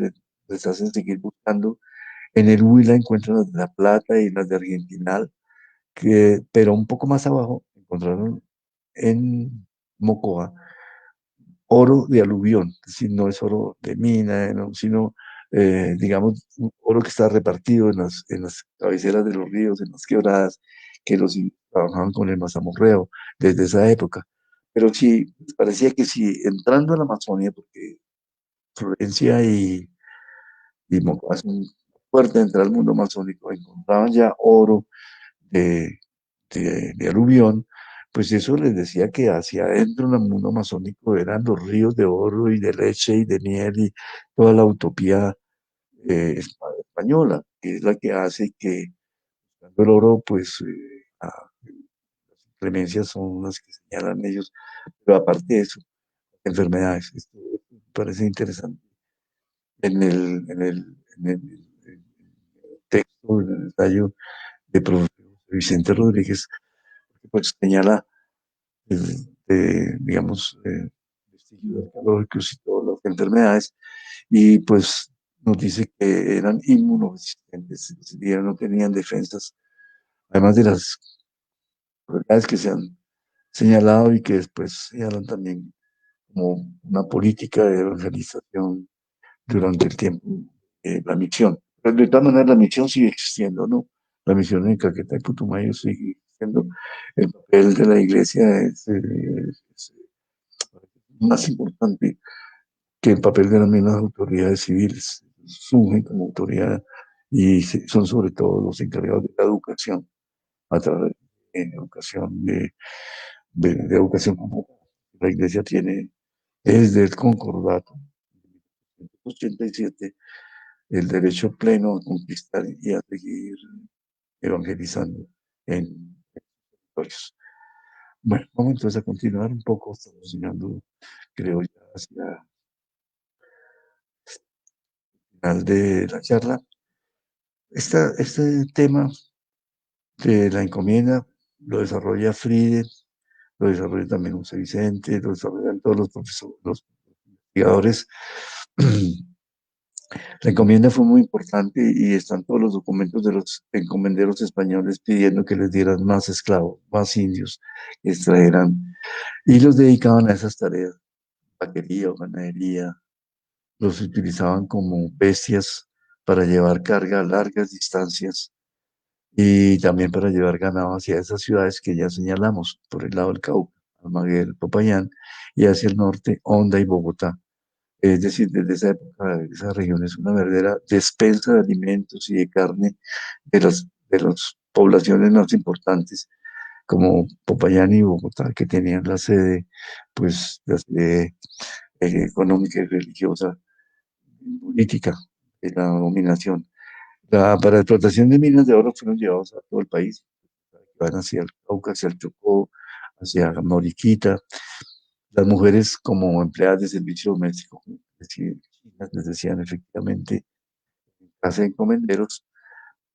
les hacen seguir buscando. En el Huila encuentran las de La Plata y las de Argentinal, pero un poco más abajo encontraron en Mocoa oro de aluvión, es decir, no es oro de mina, no, sino, digamos, un oro que está repartido en las cabeceras de los ríos, en las quebradas, que los indios trabajaban con el mazamorreo desde esa época. Pero sí, parecía que si entrando a la Amazonia, porque Florencia y Mocoa son fuerte de entrar al mundo amazónico, encontraban ya oro de, de aluvión, pues eso les decía que hacia adentro del mundo amazónico eran los ríos de oro y de leche y de miel y toda la utopía española, que es la que hace que el oro, pues las inclemencias son las que señalan ellos, pero aparte de eso, enfermedades. Esto me parece interesante. En el texto, en el ensayo de profesor Vicente Rodríguez, pues señala digamos, vestigios arqueológicos y todas las enfermedades, y pues nos dice que eran inmunoresistentes, es decir, no tenían defensas, además de las enfermedades que se han señalado y que después señalan también como una política de evangelización durante el tiempo de la misión. Pero de todas maneras, la misión sigue existiendo, ¿no? La misión en Caquetá y Putumayo sigue existiendo. El papel de la iglesia es más importante que el papel de las mismas autoridades civiles. Surgen como autoridad y son sobre todo los encargados de la educación, a través de educación, de educación como la iglesia tiene desde el concordato de 87 el derecho pleno a conquistar y a seguir evangelizando en territorios. Bueno, vamos entonces a continuar un poco, estamos llegando, creo, ya hacia el final de la charla. Este tema de la encomienda lo desarrolla Friede, lo desarrolla también José Vicente, lo desarrollan todos los profesores, los investigadores. La encomienda fue muy importante y están todos los documentos de los encomenderos españoles pidiendo que les dieran más esclavos, más indios, que extrajeran, y los dedicaban a esas tareas, vaquería o ganadería, los utilizaban como bestias para llevar carga a largas distancias y también para llevar ganado hacia esas ciudades que ya señalamos, por el lado del Cauca, Almaguer, Popayán, y hacia el norte, Honda y Bogotá. Es decir, desde esa época, esa región es una verdadera despensa de alimentos y de carne de las poblaciones más importantes, como Popayán y Bogotá, que tenían la sede, pues, la sede económica y religiosa, política, de la dominación. Para la explotación de minas de oro fueron llevados a todo el país, van hacia el Cauca, hacia el Chocó, hacia Moriquita. Las mujeres como empleadas de servicio doméstico, les decían efectivamente, casa de encomenderos,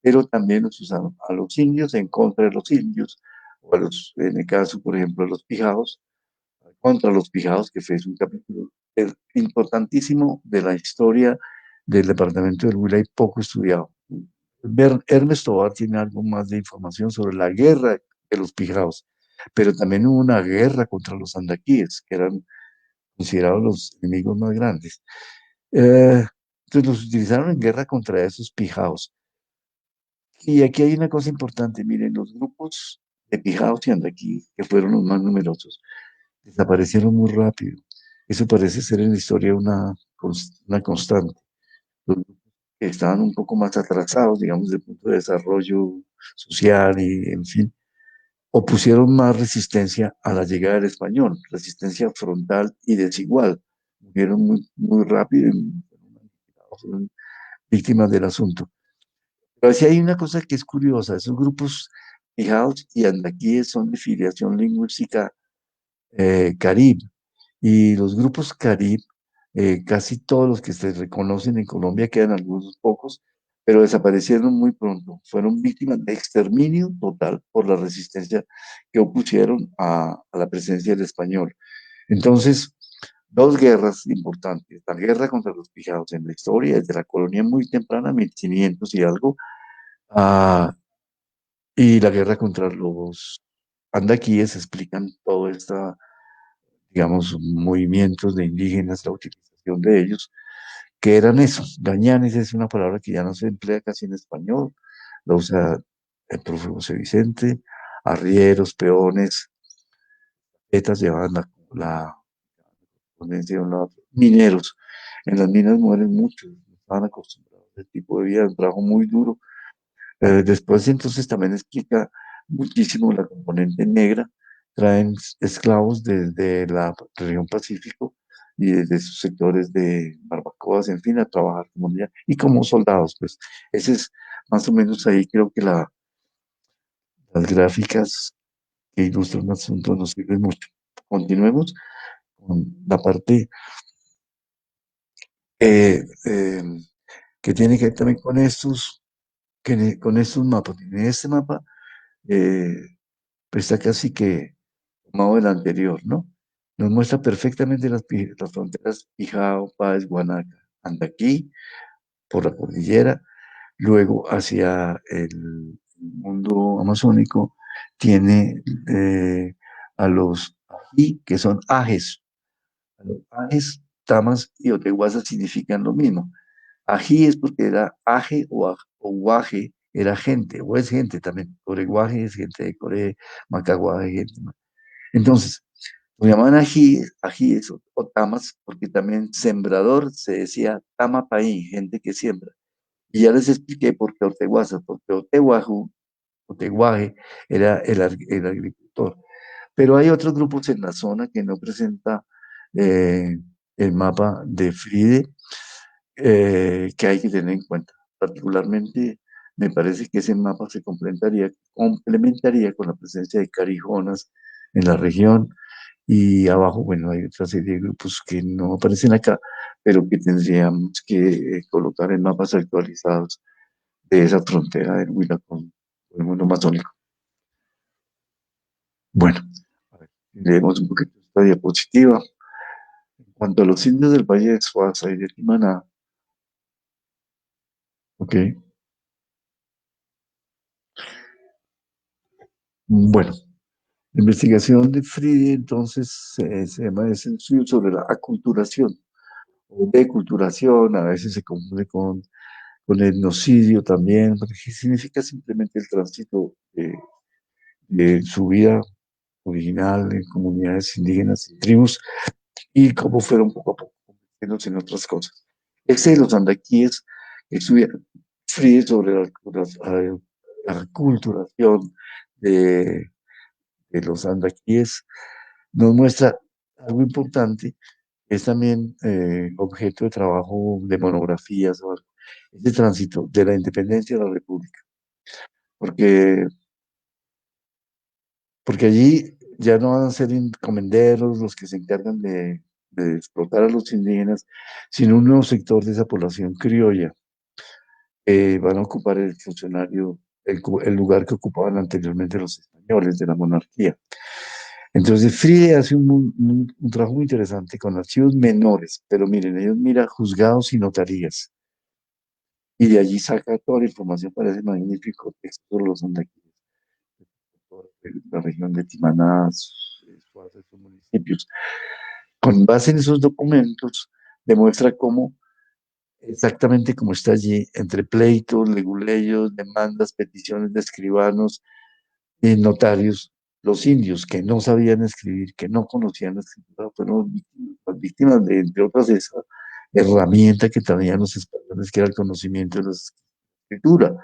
pero también los usaron a los indios en contra de los indios, o en el caso, por ejemplo, de los pijados, contra los pijados, que fue un capítulo importantísimo de la historia del departamento del Huila y poco estudiado. Hermes Tobar tiene algo más de información sobre la guerra de los pijados, pero también hubo una guerra contra los andaquíes, que eran considerados los enemigos más grandes. Eh, entonces los utilizaron en guerra contra esos pijados. Y aquí hay una cosa importante, miren, los grupos de Pijaos y Andaquí, que fueron los más numerosos, desaparecieron muy rápido. Eso parece ser en la historia una constante. Los grupos que estaban un poco más atrasados, digamos, desde el punto de desarrollo social y, en fin, opusieron más resistencia a la llegada del español, resistencia frontal y desigual. Murieron muy rápido y fueron víctimas del asunto. Pero sí hay una cosa que es curiosa, esos grupos Mijaos y Andaquíes son de filiación lingüística Carib, y los grupos Carib, casi todos los que se reconocen en Colombia, quedan algunos pocos, pero desaparecieron muy pronto, fueron víctimas de exterminio total por la resistencia que opusieron a la presencia del español. Entonces, dos guerras importantes, la guerra contra los pijados en la historia, desde la colonia muy temprana, 1500 y algo, ah, y la guerra contra los andaquíes explican todo esta, digamos, movimientos de indígenas, la utilización de ellos, que eran esos. Gañanes es una palabra que ya no se emplea casi en español, la usa el profe José Vicente, arrieros, peones, etas llevaban la correspondencia de un lado a otro. Mineros, en las minas mueren muchos, no estaban acostumbrados a ese tipo de vida, un trabajo muy duro. Después entonces también explica muchísimo la componente negra, traen esclavos desde la región Pacífico y desde sus sectores de barbacoas, en fin, a trabajar como y como soldados, pues ese es más o menos ahí creo que las gráficas que ilustran el asunto nos sirven mucho. Continuemos con la parte eh, eh, que tiene que ver también con con estos mapas. En este mapa eh, pues está casi que tomado del anterior, ¿no? Nos muestra perfectamente las fronteras Pijao, Páez, Guanaca, Andaquí, por la cordillera, luego hacia el mundo amazónico, tiene a los ají, que son ajes. A los ajes, tamas y oteguazas significan lo mismo. Ají es porque era aje o guaje, era gente, o es gente también. Coreguaje es gente de Core, Macaguaje, gente. Entonces, lo llamaban ajíes o tamas, porque también sembrador se decía tama paí, gente que siembra. Y ya les expliqué por qué Orteguaza, porque Oteguaje era el agricultor. Pero hay otros grupos en la zona que no presenta eh, el mapa de Fride, que hay que tener en cuenta. Particularmente, me parece que ese mapa se complementaría con la presencia de carijonas en la región, y abajo, bueno, hay otra serie de grupos que no aparecen acá, pero que tendríamos que colocar en mapas actualizados de esa frontera del Huila con el mundo amazónico. Bueno, a ver, leemos un poquito esta diapositiva. En cuanto a los indios del Valle de Suaza y de Timaná, ok, bueno, la investigación de Friede entonces se llama ese estudio sobre la aculturación o deculturación, a veces se confunde con etnocidio también, porque significa simplemente el tránsito de su vida original en comunidades indígenas y tribus y cómo fueron poco a poco convirtiéndose en otras cosas. Este de los andaquíes estudia Friede sobre la aculturación de, de los andaquíes, nos muestra algo importante, es también objeto de trabajo de monografías o algo, ese tránsito de la independencia a la república, porque, porque allí ya no van a ser encomenderos los que se encargan de explotar a los indígenas, sino un nuevo sector de esa población criolla. Van a ocupar el funcionario, el lugar que ocupaban anteriormente los españoles de la monarquía. Entonces, Fride hace un trabajo muy interesante con archivos menores, pero miren, ellos mira juzgados y notarías, y de allí saca toda la información para ese magnífico texto sobre los andaquíes, toda la región de Timaná, Suaza, sus municipios. Con base en esos documentos, demuestra cómo exactamente como está allí, entre pleitos, leguleyos, demandas, peticiones de escribanos y notarios, los indios que no sabían escribir, que no conocían la escritura, fueron víctimas, víctimas de, entre otras, esa herramienta que tenían los españoles, que era el conocimiento de la escritura.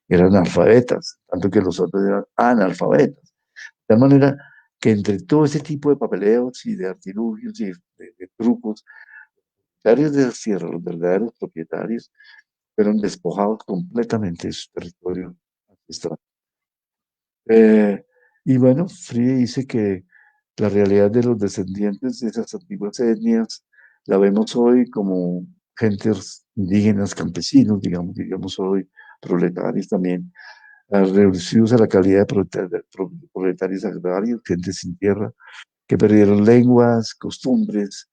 Eran alfabetas, tanto que los otros eran analfabetas. De tal manera que entre todo ese tipo de papeleos y de artilugios y de trucos, los de la sierra, los verdaderos propietarios, fueron despojados completamente de su territorio ancestral. Eh, y bueno, Freire dice que la realidad de los descendientes de esas antiguas etnias la vemos hoy como gentes indígenas, campesinos, digamos hoy, proletarios también, reducidos a la calidad de proletarios agrarios, gente sin tierra, que perdieron lenguas, costumbres,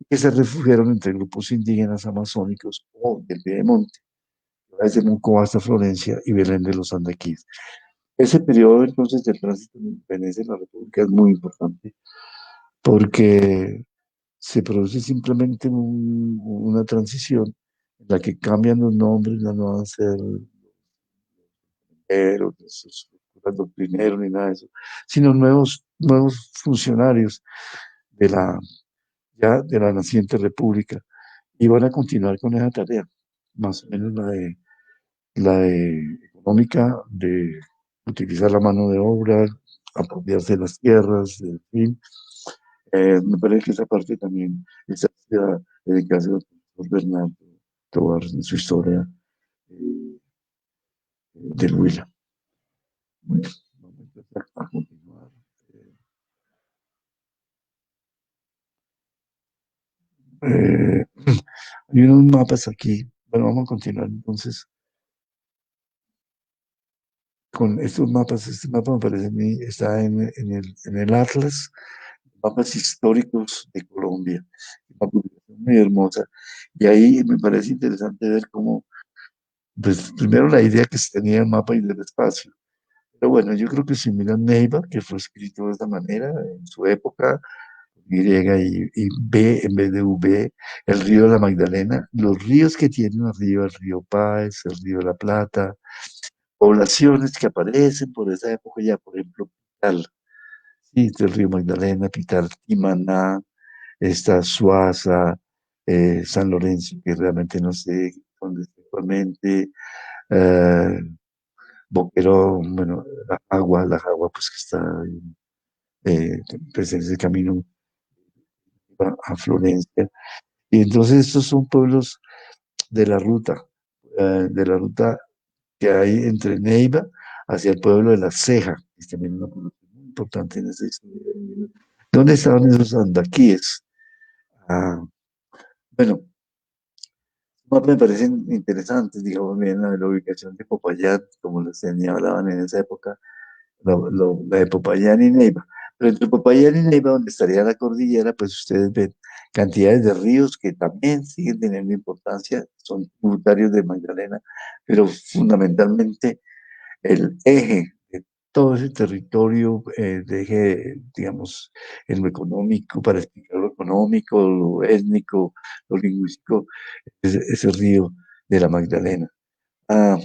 que se refugiaron entre grupos indígenas amazónicos o del Piedemonte, desde Moncoa hasta Florencia y Belén de los Andaquíes. Ese periodo entonces del tránsito de independencia de la República es muy importante porque se produce simplemente una transición en la que cambian los nombres, ya no van a ser esos doctrineros ni nada de eso, sino nuevos funcionarios de ya de la naciente república y van a continuar con esa tarea, más o menos la de económica, de utilizar la mano de obra, apropiarse de las tierras, en fin. Me parece que esa parte también está dedicada al profesor Bernardo Tobar en su historia eh, del Huila. Bueno, vamos a empezar a continuar. Eh, hay unos mapas aquí. Bueno, vamos a continuar entonces con estos mapas. Este mapa me parece a mí está en el Atlas, mapas históricos de Colombia. Una publicación muy hermosa. Y ahí me parece interesante ver cómo, pues, primero la idea que se tenía del mapa y del espacio. Pero bueno, yo creo que si miran Neiva, que fue escrito de esta manera en su época, Y y B en vez de V, el río de la Magdalena, los ríos que tienen arriba, el río Páez, el río de la Plata, poblaciones que aparecen por esa época ya, por ejemplo, Pital, sí, el río Magdalena, Pital, Timaná, está Suaza, San Lorenzo, que realmente no sé dónde está actualmente, eh, Boquerón, bueno, la Agua, pues que está pues en ese camino a Florencia. Y entonces estos son pueblos de la ruta que hay entre Neiva hacia el pueblo de La Ceja, que es también una población muy importante en esta historia. ¿Dónde estaban esos andaquíes? Ah, bueno, me parecen interesantes, digamos, bien la ubicación de Popayán, como les hablaban en esa época, la de Popayán y Neiva. Pero entre Popayán y Neiva, donde estaría la cordillera, pues ustedes ven cantidades de ríos que también siguen teniendo importancia, son tributarios de Magdalena, pero fundamentalmente el eje de todo ese territorio, de eje, digamos, en lo económico, para explicar lo económico, lo étnico, lo lingüístico, ese río de la Magdalena. Ah,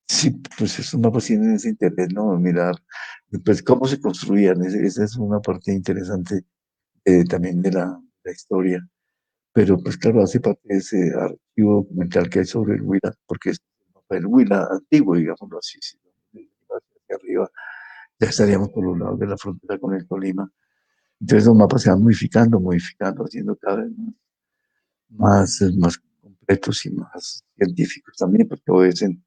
sí, pues esos mapas tienen ese interés, ¿no? Mirar, pues cómo se construían, esa es una parte interesante también de la historia. Pero pues claro, hace parte de ese archivo documental que hay sobre el Huila, porque es el mapa del Huila antiguo, digámoslo así, si vamos hacia arriba, ya estaríamos por los lados de la frontera con el Tolima. Entonces los mapas se van modificando, haciendo cada vez más completos y más científicos también, porque obedecen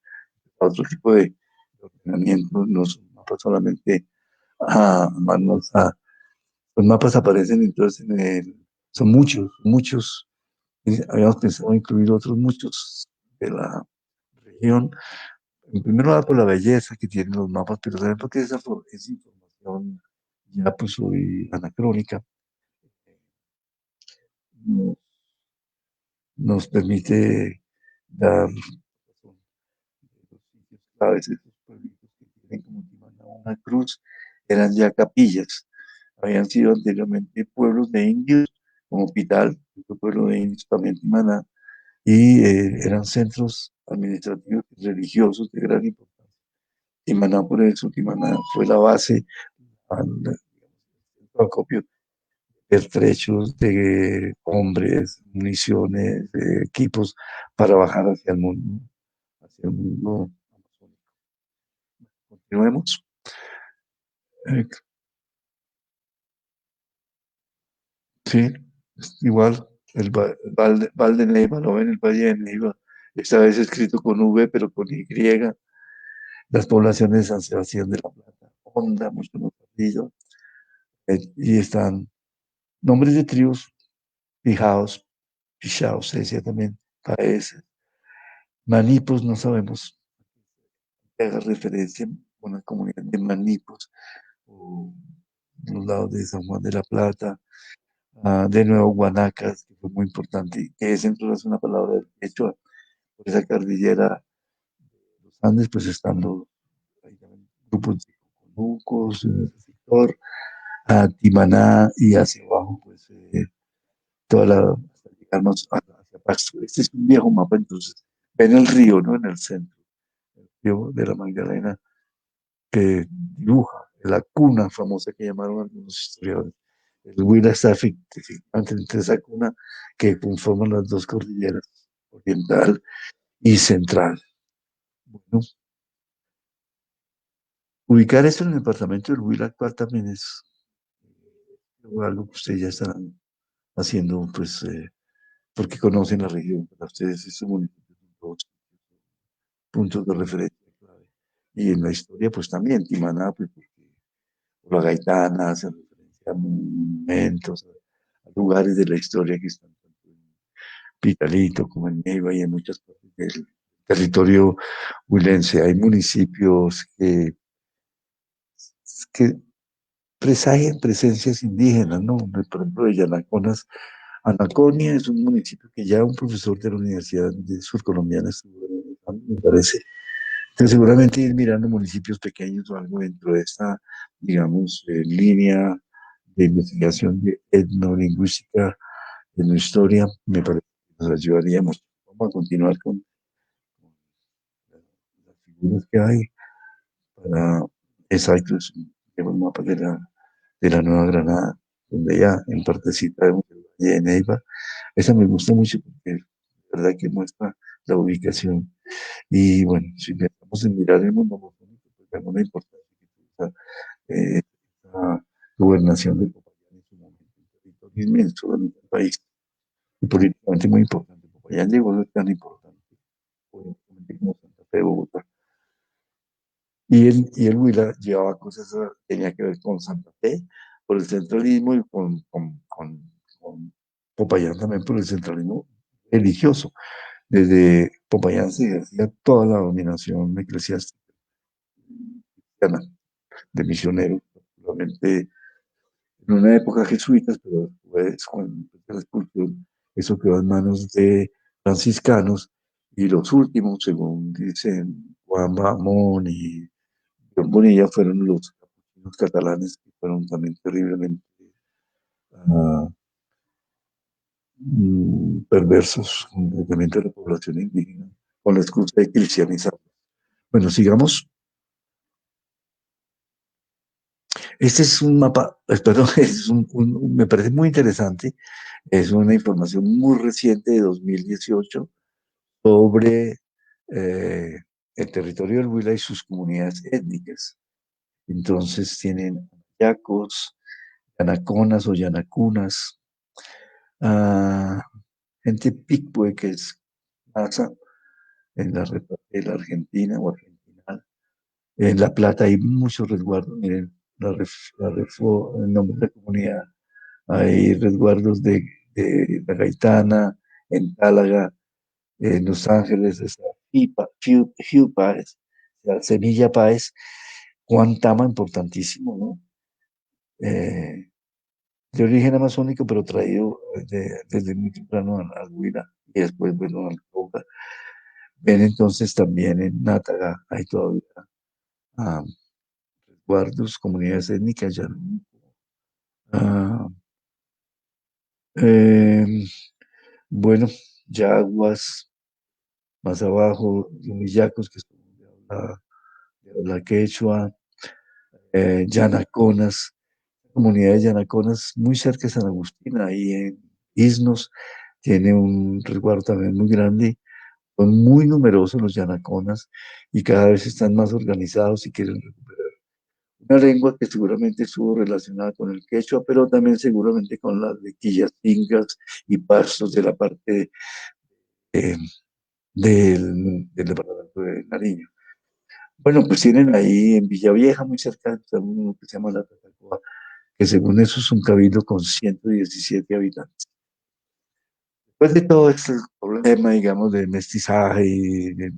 a otro tipo de ordenamiento, no son mapas solamente manos los mapas aparecen entonces son muchos, y habíamos pensado incluir otros muchos de la región, en primer lugar por la belleza que tienen los mapas, pero también porque esa información ya pues hoy anacrónica nos, nos permite dar los sitios claves, esos pueblitos que tienen como Timaná una cruz, eran ya capillas, habían sido anteriormente pueblos de indios, como Pital, otro pueblo de indios también Timaná, y eran centros administrativos y religiosos de gran importancia. Timaná, por eso, Timaná fue la base al acopio de pertrechos, de hombres, municiones, de equipos para bajar hacia el mundo amazónico. Continuemos. Eh, sí, igual, Val de Neiva, lo ven, el Valle de Neiva, esta vez escrito con V, pero con Y. Las poblaciones de San Sebastián de la Plata, Honda, mucho más perdido, y están nombres de tribus, Pijaos, Pichaos, se decía también, Paes, Manipos, no sabemos que haga referencia a una comunidad de Manipos, o los lados de San Juan de la Plata, de nuevo Guanacas, que fue muy importante, y que es entonces una palabra de hecho por esa cordillera de los Andes, pues estando ahí también grupos de conucos en ese sector, a Timaná y hacia abajo, pues hasta llegarnos hacia Pasto. Este es un viejo mapa, entonces ven el río, ¿no? En el centro, el río de la Magdalena, que dibuja la cuna famosa que llamaron algunos historiadores. El Huila está efectivamente entre esa cuna que conforman las dos cordilleras, oriental y central. Bueno, ubicar esto en el departamento del Huila actual también es algo que ustedes ya están haciendo, pues, porque conocen la región. Para ustedes estos municipios son todos puntos de referencia clave. Y en la historia, pues también, Timaná, pues, porque por la Gaitana hace referencia a monumentos, a lugares de la historia que están tanto en Pitalito como en Neiva y en muchas partes del territorio huilense. Hay municipios que presagian presencias indígenas, ¿no? Por ejemplo, de Yanaconas. Anaconia es un municipio que ya un profesor de la Universidad de Surcolombiana estuvo, me parece. Entonces, seguramente ir mirando municipios pequeños o algo dentro de esta, digamos, línea de investigación de etnolingüística de la historia, me parece que nos ayudaríamos. Vamos a continuar con las figuras que hay para, exacto, es un mapa de la Nueva Granada, donde ya en partecita vemos el Valle de Neiva. Esa me gusta mucho porque es verdad que muestra la ubicación. Y bueno, si pensamos en mirar el mundo amazónico, pues vemos la importancia que tuvo esa gobernación de Popayán en su momento, un territorio inmenso del país y políticamente muy importante. Popayán llegó a ser tan importante, políticamente como Santa Fe de Bogotá. Y el Huila llevaba cosas, tenía que ver con Santa Fe por el centralismo y con Popayán también por el centralismo religioso. Desde Popayán se ejercía toda la dominación eclesiástica cristiana de misioneros, particularmente en una época jesuitas, pero después con la expulsión, eso quedó en manos de franciscanos y los últimos, según dicen Juan Bamón y John Bonilla, fueron los capuchinos catalanes que fueron también terriblemente ah, perversos con el tratamiento de la población indígena, con la excusa de cristianizar. Bueno, sigamos. Este es un mapa, perdón, me parece muy interesante. Es una información muy reciente de 2018 sobre eh, el territorio del Huila y sus comunidades étnicas. Entonces tienen yacos, yanaconas o yanacunas, ah, gente picpue que es casa en de la Argentina o Argentina. En La Plata hay muchos resguardos, miren, el nombre de la comunidad. Hay resguardos de La Gaitana, en Tálaga, en Los Ángeles, está Hugh Páez, la Semilla Páez, Juan Tama, importantísimo, ¿no? Eh, de origen amazónico, pero traído desde muy temprano al Huila y después, bueno, al Cauca. Ven entonces también en Nátaga, hay todavía ah, resguardos, comunidades étnicas ya. Ah, eh, bueno. yaguas, más abajo, los Villacos, que son de habla quechua, Yanaconas, comunidad de Yanaconas, muy cerca de San Agustín, ahí en Isnos, tiene un resguardo también muy grande. Son muy numerosos los Yanaconas y cada vez están más organizados y quieren recuperar una lengua que seguramente estuvo relacionada con el quechua, pero también seguramente con las de Quillacingas y Pastos de la parte eh, del departamento de Nariño. Bueno, pues tienen ahí en Villavieja, muy cerca, está uno que se llama La Tatacoa, que según eso es un cabildo con 117 habitantes. Después de todo este problema, digamos, de mestizaje y de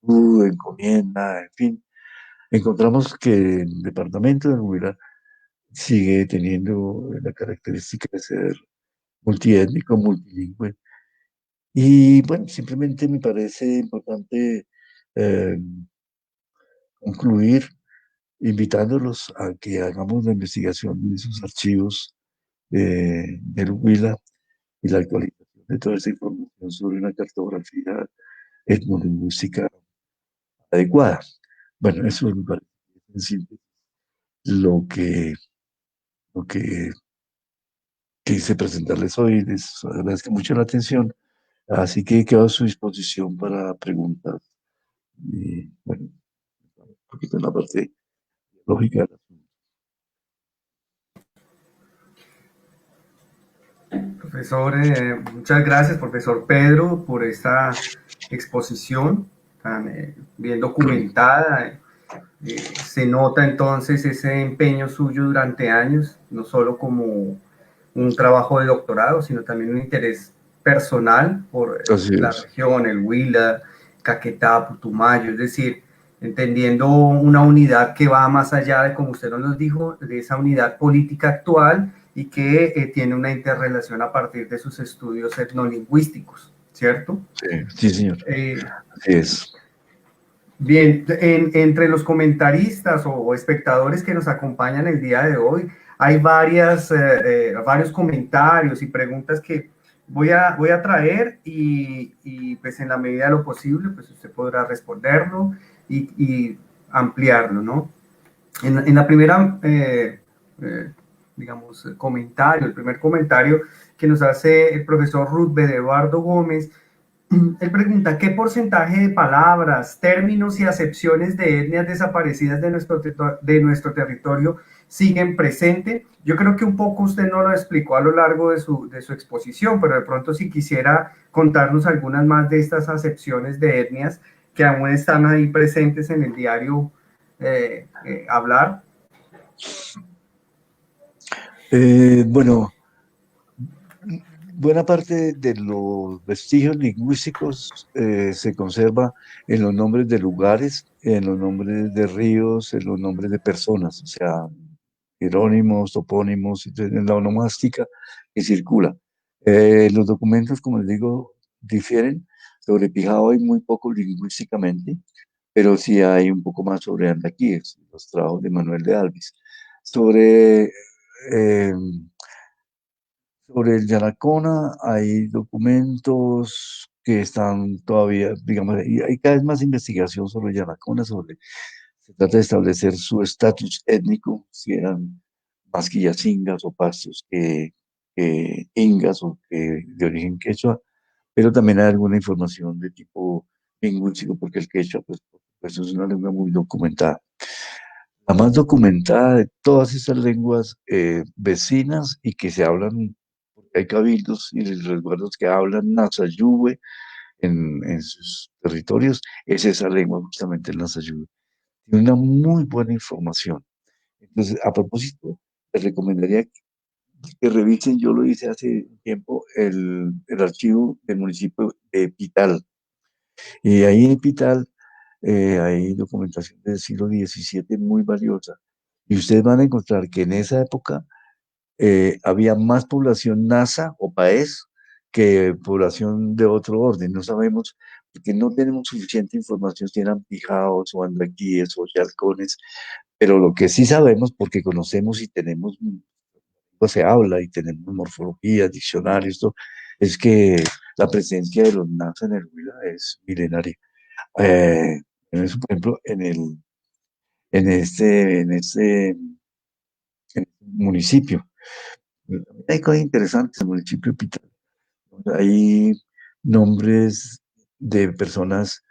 encomienda, en fin, encontramos que el departamento de Huila sigue teniendo la característica de ser multiétnico, multilingüe. Y bueno, simplemente me parece importante eh, concluir invitándolos a que hagamos la investigación de esos archivos del Huila y la actualización de toda esa información sobre una cartografía etnolingüística adecuada. Bueno, eso me parece en síntesis lo que, lo que quise presentarles hoy. Les agradezco mucho la atención, así que quedo a su disposición para preguntas. Y bueno, un poquito en la parte lógica del asunto.
Profesor, muchas gracias, profesor Pedro, por esta exposición tan bien documentada. Se nota entonces ese empeño suyo durante años, no solo como un trabajo de doctorado, sino también un interés personal por
Así
la
es.
región, el Huila, Caquetá, Putumayo, es decir, entendiendo una unidad que va más allá de, como usted nos dijo, de esa unidad política actual y que tiene una interrelación a partir de sus estudios etnolingüísticos, ¿cierto?
Sí, sí, señor. Así es.
Bien, entre los comentaristas o espectadores que nos acompañan el día de hoy, hay varios comentarios y preguntas que voy a traer y, pues en la medida de lo posible, pues usted podrá responderlo y ampliarlo, ¿no? En la primera, digamos, comentario, el primer comentario que nos hace el profesor Ruth Eduardo Gómez. Él pregunta, ¿qué porcentaje de palabras, términos y acepciones de etnias desaparecidas de nuestro territorio siguen presente? Yo creo que un poco usted no lo explicó a lo largo de su exposición, pero de pronto si quisiera contarnos algunas más de estas acepciones de etnias que aún están ahí presentes en el diario hablar.
Bueno, buena parte de los vestigios lingüísticos se conserva en los nombres de lugares, en los nombres de ríos, en los nombres de personas, o sea, jerónimos, topónimos, entonces, en la onomástica que circula. Los documentos, como les digo, difieren. Sobre Pijao hay muy poco lingüísticamente, pero sí hay un poco más sobre Andaquíes, los trabajos de Manuel de Alvis. Sobre eh, sobre el Yanacona hay documentos que están todavía, digamos, y hay cada vez más investigación sobre el Yanacona, se trata de establecer su estatus étnico, si eran más quillacingas o pastos que ingas o que de origen quechua, pero también hay alguna información de tipo lingüístico, porque el quechua, pues es una lengua muy documentada. La más documentada de todas estas lenguas vecinas y que se hablan, porque hay cabildos y resguardos que hablan Nasayube en sus territorios, es esa lengua, justamente el Nasayube. Tiene una muy buena información. Entonces, a propósito, les recomendaría que revisen, yo lo hice hace un tiempo, el archivo del municipio de Pital. Y ahí en Pital hay documentación del siglo XVII muy valiosa. Y ustedes van a encontrar que en esa época había más población nasa o paez que población de otro orden. No sabemos, porque no tenemos suficiente información si eran pijaos o andaquíes o yalcones, pero lo que sí sabemos, porque conocemos y tenemos se habla y tenemos morfología, diccionarios, esto, es que la presencia de los Nasa en el Huila es milenaria. Eh, en eso, por ejemplo, en este, en este, en este municipio, hay cosas interesantes en el municipio de Pitán. Hay nombres de personas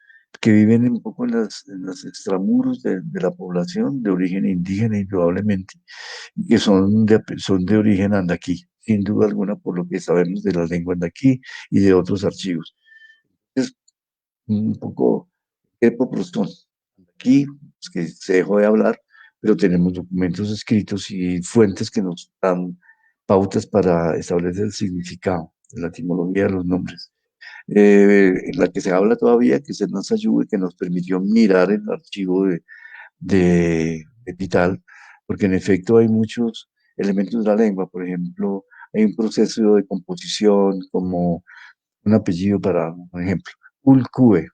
que viven un poco en los extramuros de la población, de origen indígena, indudablemente, y que son de origen andaquí, sin duda alguna, por lo que sabemos de la lengua andaquí y de otros archivos. Es un poco, ¿qué proporción? Aquí, pues, que se dejó de hablar, pero tenemos documentos escritos y fuentes que nos dan pautas para establecer el significado, la etimología de los nombres. La que se habla todavía, que es el Nasayube, que nos permitió mirar el archivo de Vital, porque en efecto hay muchos elementos de la lengua, por ejemplo, hay un proceso de composición como un apellido para, por ejemplo, Ulcue,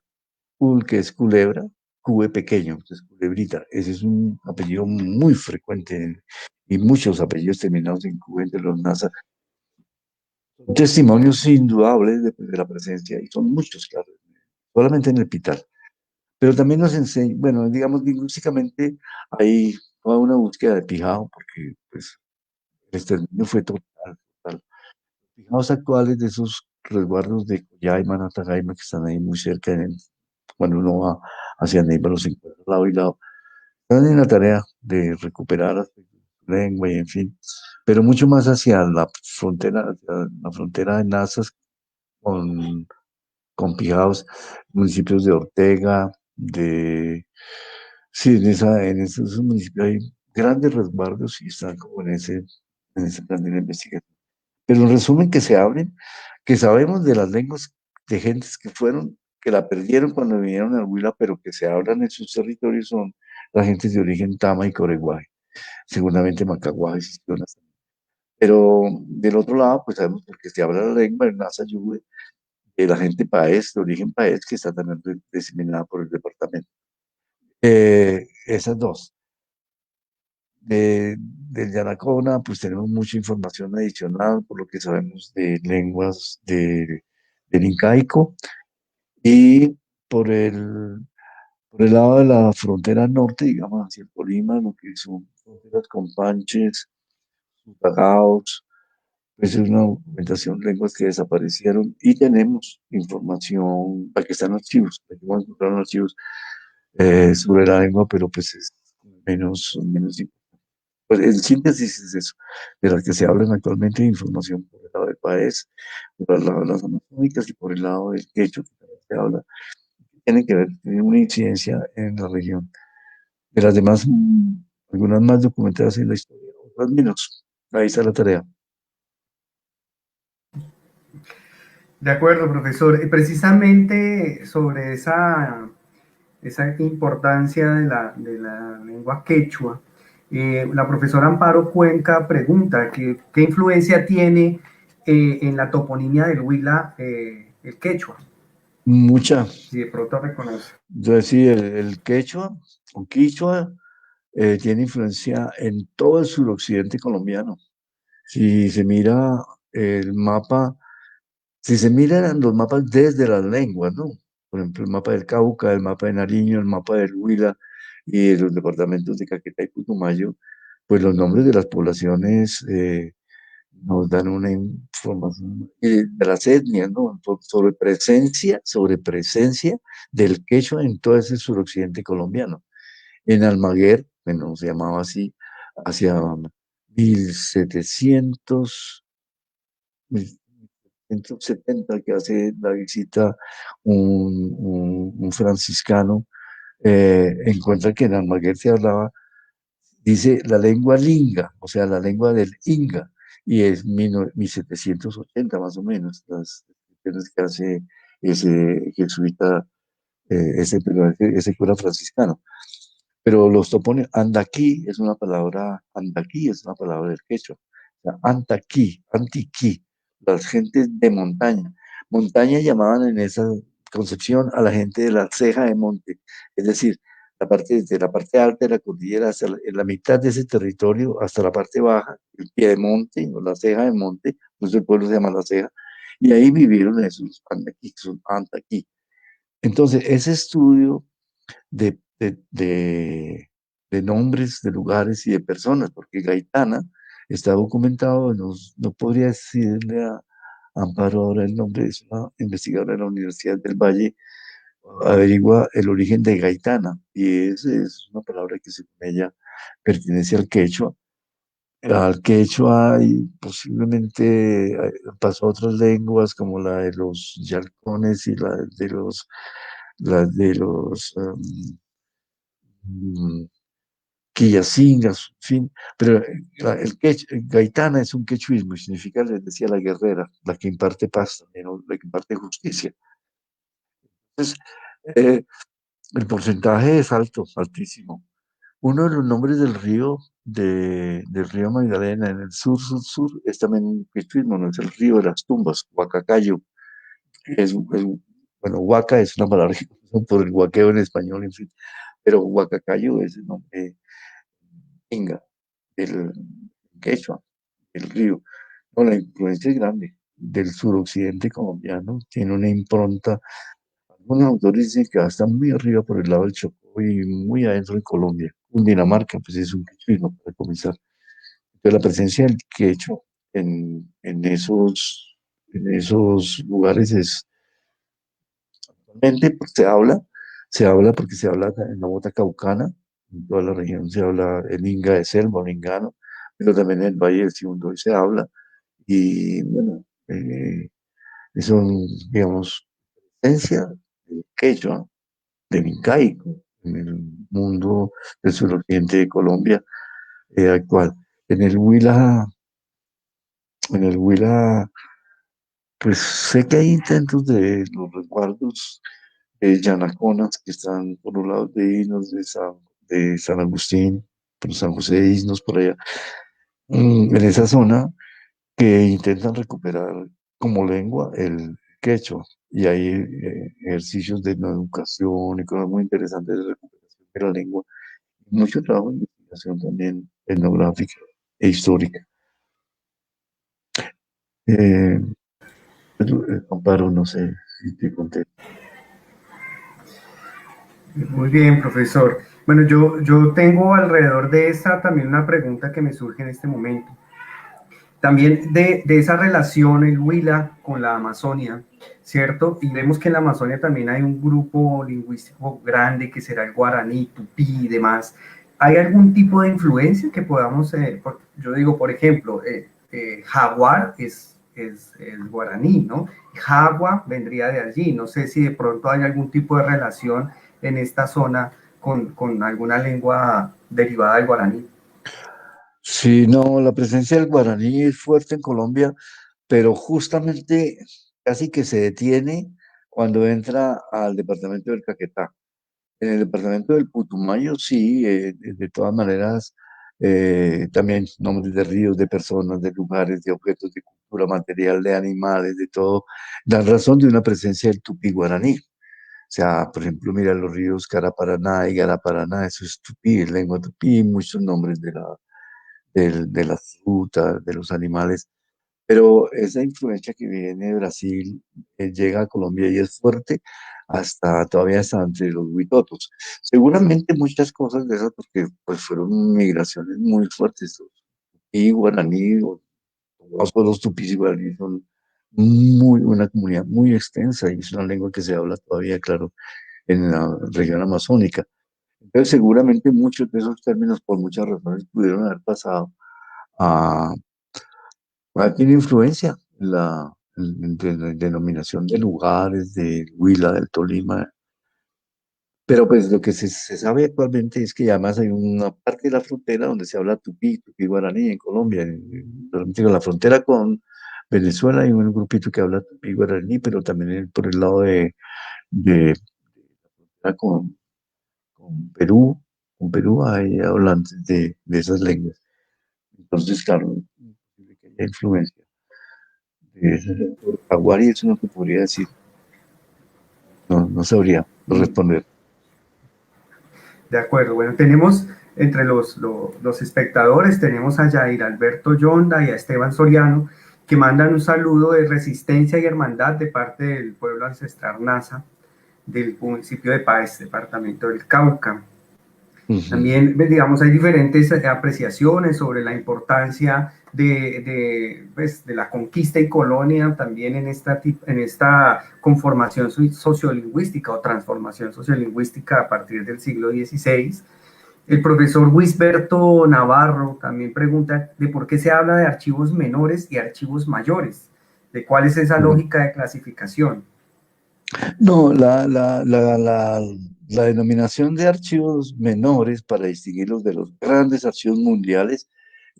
Ul, que es culebra, Cue pequeño, es culebrita. Ese es un apellido muy frecuente y muchos apellidos terminados en Cue entre los NASA. Son testimonios indudables de la presencia y son muchos, claro, solamente en el Pital. Pero también nos enseña, bueno, digamos, lingüísticamente hay toda una búsqueda de pijao, porque pues el exterminio fue total, total. Pijaos actuales de esos resguardos de Collaima, Natagaima, que están ahí muy cerca, cuando uno va hacia Neiva, los encuentra lado y lado. Están en la tarea de recuperar aspectos de su lengua y en fin, pero mucho más hacia la frontera de Nazas con, con Pijaos, municipios de Ortega, sí, en esos municipios hay grandes resguardos y están como en ese plan de la investigación. Pero en resumen, que se hablen, que sabemos de las lenguas de gentes que fueron, que la perdieron cuando vinieron al Huila, pero que se hablan en sus territorios son las gentes de origen Tama y Coreguaje. Seguramente Macaguaje existió. Pero del otro lado, pues sabemos porque se habla la lengua en Nasa Yuwe, de la gente paez, de origen paez, que está también diseminada por el departamento. Esas dos. Del Yanacona, pues tenemos mucha información adicional por lo que sabemos de lenguas del incaico y por el, por el lado de la frontera norte, digamos, hacia el Tolima, lo que son fronteras con Panches, Tagaos, pues es una documentación de lenguas que desaparecieron y tenemos información, aquí están archivos, aquí vamos a encontrar archivos sobre la lengua, pero pues es menos pues en síntesis es eso, de las que se hablan actualmente, información por el lado del país, por el lado de las amazónicas y por el lado del quechua, que también se habla, tienen que ver, tienen una incidencia en la región. De las demás, algunas más documentadas en la historia, otras menos. Ahí está la tarea.
De acuerdo, profesor. Precisamente sobre esa importancia de la lengua quechua, la profesora Amparo Cuenca pregunta qué influencia tiene en la toponimia del Huila el quechua,
Mucha.
si de pronto reconoce.
Entonces, sí, el quechua o quichua tiene influencia en todo el suroccidente colombiano. Si se mira el mapa, si se miran los mapas desde las lenguas, ¿no? Por ejemplo, el mapa del Cauca, el mapa de Nariño, el mapa del Huila y de los departamentos de Caquetá y Putumayo, pues los nombres de las poblaciones nos dan una información de las etnias, ¿no? Sobre presencia del quechua en todo ese suroccidente colombiano. En Almaguer, bueno, se llamaba así, hacia 1700, 1170, que hace la visita un franciscano, encuentra que en Almaguer se hablaba, dice la lengua linga, o sea, la lengua del Inga, y es 1780 más o menos, las descripciones que hace ese jesuita, ese cura franciscano. Pero los topónimos, andaquí es una palabra del quechua. O sea, antaquí, antiquí, las gentes de montaña. Montaña llamaban en esa concepción a la gente de la ceja de monte, es decir, desde la parte alta de la cordillera hasta en la mitad de ese territorio hasta la parte baja, el pie de monte o la ceja de monte, pues el pueblo se llama La Ceja, y ahí vivieron esos Andaquí, que son Andaquí. Entonces, ese estudio de, de, de, de nombres de lugares y de personas, porque Gaitana está documentado, no podría decirle a Amparo ahora el nombre, es una investigadora de la Universidad del Valle, averigua el origen de Gaitana, y es una palabra que según ella pertenece al quechua. Al quechua y posiblemente pasó a otras lenguas como la de los yalcones y la de los quillacingas, en fin, pero gaitana es un quechuismo y significa, les decía, la guerrera, la que imparte paz también, o la que imparte justicia. Entonces, eh, el porcentaje es alto, altísimo. Uno de los nombres del río Magdalena en el sur, es también un quechuismo, no es el río de las tumbas, Huacacayo. Bueno, Huaca es una palabra que usan por el huaqueo en español, en fin, pero Huacacayo es el nombre inga, del quechua, el río. No, la influencia es grande del suroccidente colombiano, tiene una impronta. Algunos autores dicen que va hasta muy arriba por el lado del Chocó y muy adentro de Colombia. Cundinamarca, pues es un quechuismo para comenzar. Entonces, la presencia del quechua en esos lugares es, realmente pues, se habla porque se habla en la bota caucana, en toda la región se habla el Inga de Selva, o Lingano, pero también en el Valle del Sibundoy se habla. Y bueno, eso, digamos, esencia del quechua, del incaico, en el mundo del suroccidente de Colombia actual. En el Huila, en el Huila, pues sé que hay intentos de los resguardos llanaconas que están por los lados de Isnos de San Agustín, por San José de Isnos, por allá, en esa zona, que intentan recuperar como lengua el quechua. Y hay ejercicios de no educación y cosas muy interesantes de recuperación de la lengua. Mucho trabajo de investigación también etnográfica e histórica. Eh, Amparo, no sé si te conté.
Muy bien, profesor. Bueno, yo tengo alrededor de esta también una pregunta que me surge en este momento. También de esa relación, el Huila con la Amazonia, ¿cierto? Y vemos que en la Amazonia también hay un grupo lingüístico grande que será el guaraní, tupí y demás. ¿Hay algún tipo de influencia que podamos, yo digo, por ejemplo, jaguar es guaraní, ¿no? Jagua vendría de allí. No sé si de pronto hay algún tipo de relación en esta zona con alguna lengua derivada del guaraní.
Sí, no, la presencia del guaraní es fuerte en Colombia, pero justamente casi que se detiene cuando entra al departamento del Caquetá. En el departamento del Putumayo, sí, de todas maneras, también nombres de ríos, de personas, de lugares, de objetos de cultura material, de animales, de todo, dan razón de una presencia del tupí guaraní. O sea, por ejemplo, mira los ríos Caraparaná y Garaparaná, eso es tupí, es lengua tupí, muchos nombres de las frutas, de los animales, pero esa influencia que viene de Brasil llega a Colombia y es fuerte todavía hasta entre los huitotos. Seguramente muchas cosas de esas porque pues fueron migraciones muy fuertes. Y guaraní, los tupís y guaraní son una comunidad muy extensa y es una lengua que se habla todavía, claro, en la región amazónica. Entonces seguramente muchos de esos términos por muchas razones pudieron haber pasado a tiene influencia en la denominación de lugares, de Huila, del Tolima, pero pues lo que se sabe actualmente es que además hay una parte de la frontera donde se habla tupí, tupí guaraní en Colombia, digo, la frontera con Venezuela hay un grupito que habla tupí guaraní, pero también por el lado de la frontera con Perú hay hablantes de esas lenguas. Entonces, claro, es posible que haya influencia. Por Jaguar y eso no te podría decir, no sabría responder.
De acuerdo, bueno, tenemos entre los espectadores, tenemos a Jair Alberto Yonda y a Esteban Soriano, que mandan un saludo de resistencia y hermandad de parte del pueblo ancestral Nasa del municipio de Páez, departamento del Cauca. También, digamos, hay diferentes apreciaciones sobre la importancia pues, de la conquista y colonia también en esta conformación sociolingüística o transformación sociolingüística a partir del siglo XVI. El profesor Wisberto Navarro también pregunta de por qué se habla de archivos menores y archivos mayores, de cuál es esa lógica de clasificación.
No, la denominación de archivos menores para distinguirlos de los grandes archivos mundiales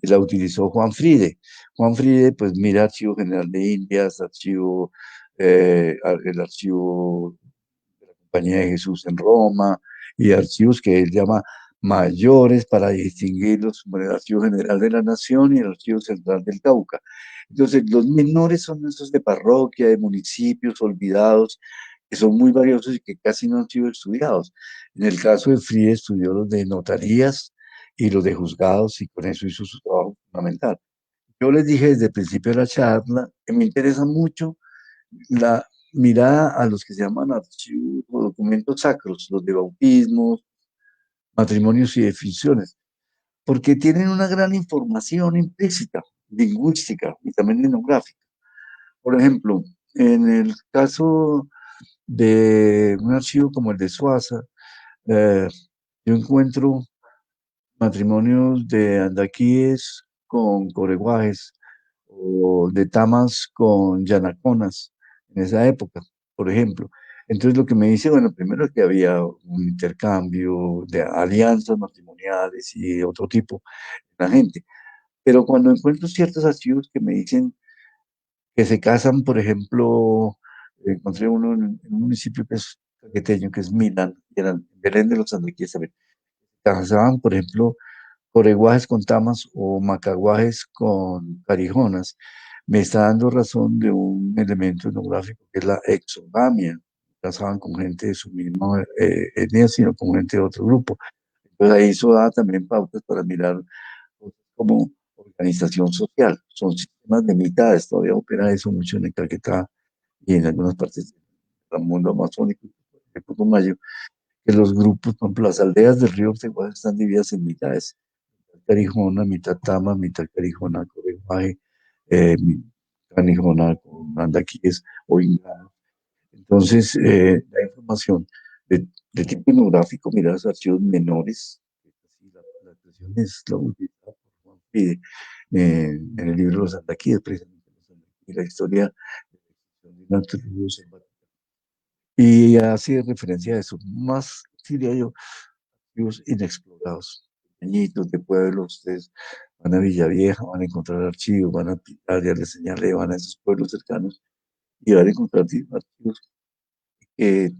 la utilizó Juan Friede. Juan Friede, pues mira Archivo General de Indias, el archivo de la Compañía de Jesús en Roma y archivos que él llama mayores para distinguirlos, como el Archivo General de la Nación y el Archivo Central del Cauca. Entonces, los menores son esos de parroquia, de municipios olvidados, que son muy valiosos y que casi no han sido estudiados. En el caso de Friede estudió los de notarías y los de juzgados y con eso hizo su trabajo fundamental. Yo les dije desde el principio de la charla que me interesa mucho la mirada a los que se llaman archivos o documentos sacros, los de bautismos, matrimonios y defunciones, porque tienen una gran información implícita, lingüística y también etnográfica. Por ejemplo, en el caso de un archivo como el de Suaza, yo encuentro matrimonios de andaquíes con coreguajes o de tamas con yanaconas en esa época, por ejemplo. Entonces lo que me dice, bueno, primero que había un intercambio de alianzas matrimoniales y otro tipo de la gente, pero cuando encuentro ciertos archivos que me dicen que se casan, por ejemplo, encontré uno en un municipio que es caqueteño, que es Milán, y era en Belén de los Andaquíes también, casaban, por ejemplo, coreguajes con tamas o macaguajes con carijonas, me está dando razón de un elemento etnográfico que es la exogamia. Casaban con gente de su misma etnia, sino con gente de otro grupo. Entonces ahí eso da también pautas para mirar cosas como organización social. Son sistemas de mitades, todavía opera eso mucho en el Caquetá y en algunas partes del mundo amazónico, de Putumayo, que los grupos, por ejemplo, las aldeas del río Teguas están divididas en mitades carijona, mitad tama, mitad carijona, coreguaje, carijona con andaquíes o inglanos. Entonces, la información de tipo etnográfico, mira los archivos menores, la expresión es la utilizada por Juan Fide en el libro de los andaquíes, precisamente los andaquíes, la historia de una tribu selvática. Y hace referencia a eso, más diría yo, archivos inexplorados, pequeñitos de pueblos, ustedes van a Villavieja, van a encontrar archivos, van a Pilar, ya les señalé, van a esos pueblos cercanos y van a encontrar archivos que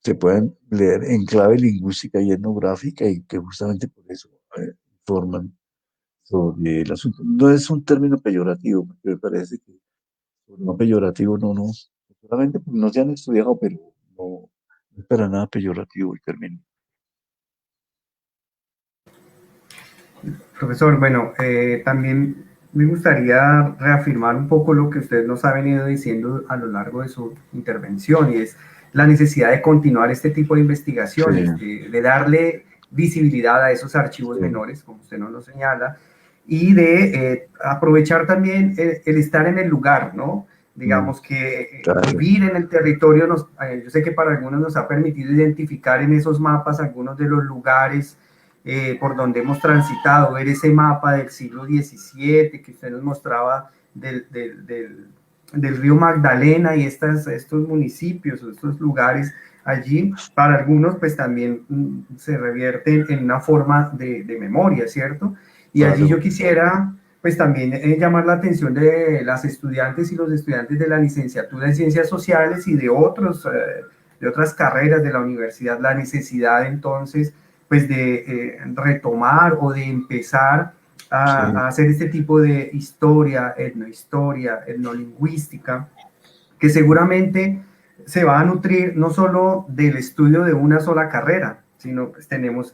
se puedan leer en clave lingüística y etnográfica y que justamente por eso informan sobre el asunto. No es un término peyorativo, porque me parece que no peyorativo no, solamente porque no se han estudiado, pero no es para nada peyorativo el término.
Profesor, bueno, también me gustaría reafirmar un poco lo que usted nos ha venido diciendo a lo largo de su intervención, y es la necesidad de continuar este tipo de investigaciones,
Sí,
de darle visibilidad a esos archivos
sí,
menores, como usted nos lo señala, y de aprovechar también el estar en el lugar, ¿no? Digamos que
claro,
vivir en el territorio, yo sé que para algunos nos ha permitido identificar en esos mapas algunos de los lugares por donde hemos transitado, ver ese mapa del siglo XVII que usted nos mostraba del río Magdalena y estos municipios, estos lugares allí, para algunos pues también se revierten en una forma de memoria, ¿cierto? Y allí yo
claro.
quisiera pues también llamar la atención de las estudiantes y los estudiantes de la licenciatura en Ciencias Sociales y de otras carreras de la universidad, la necesidad entonces pues de retomar o de empezar a
Sí,
hacer este tipo de historia, etnolingüística, que seguramente se va a nutrir no solo del estudio de una sola carrera, sino pues tenemos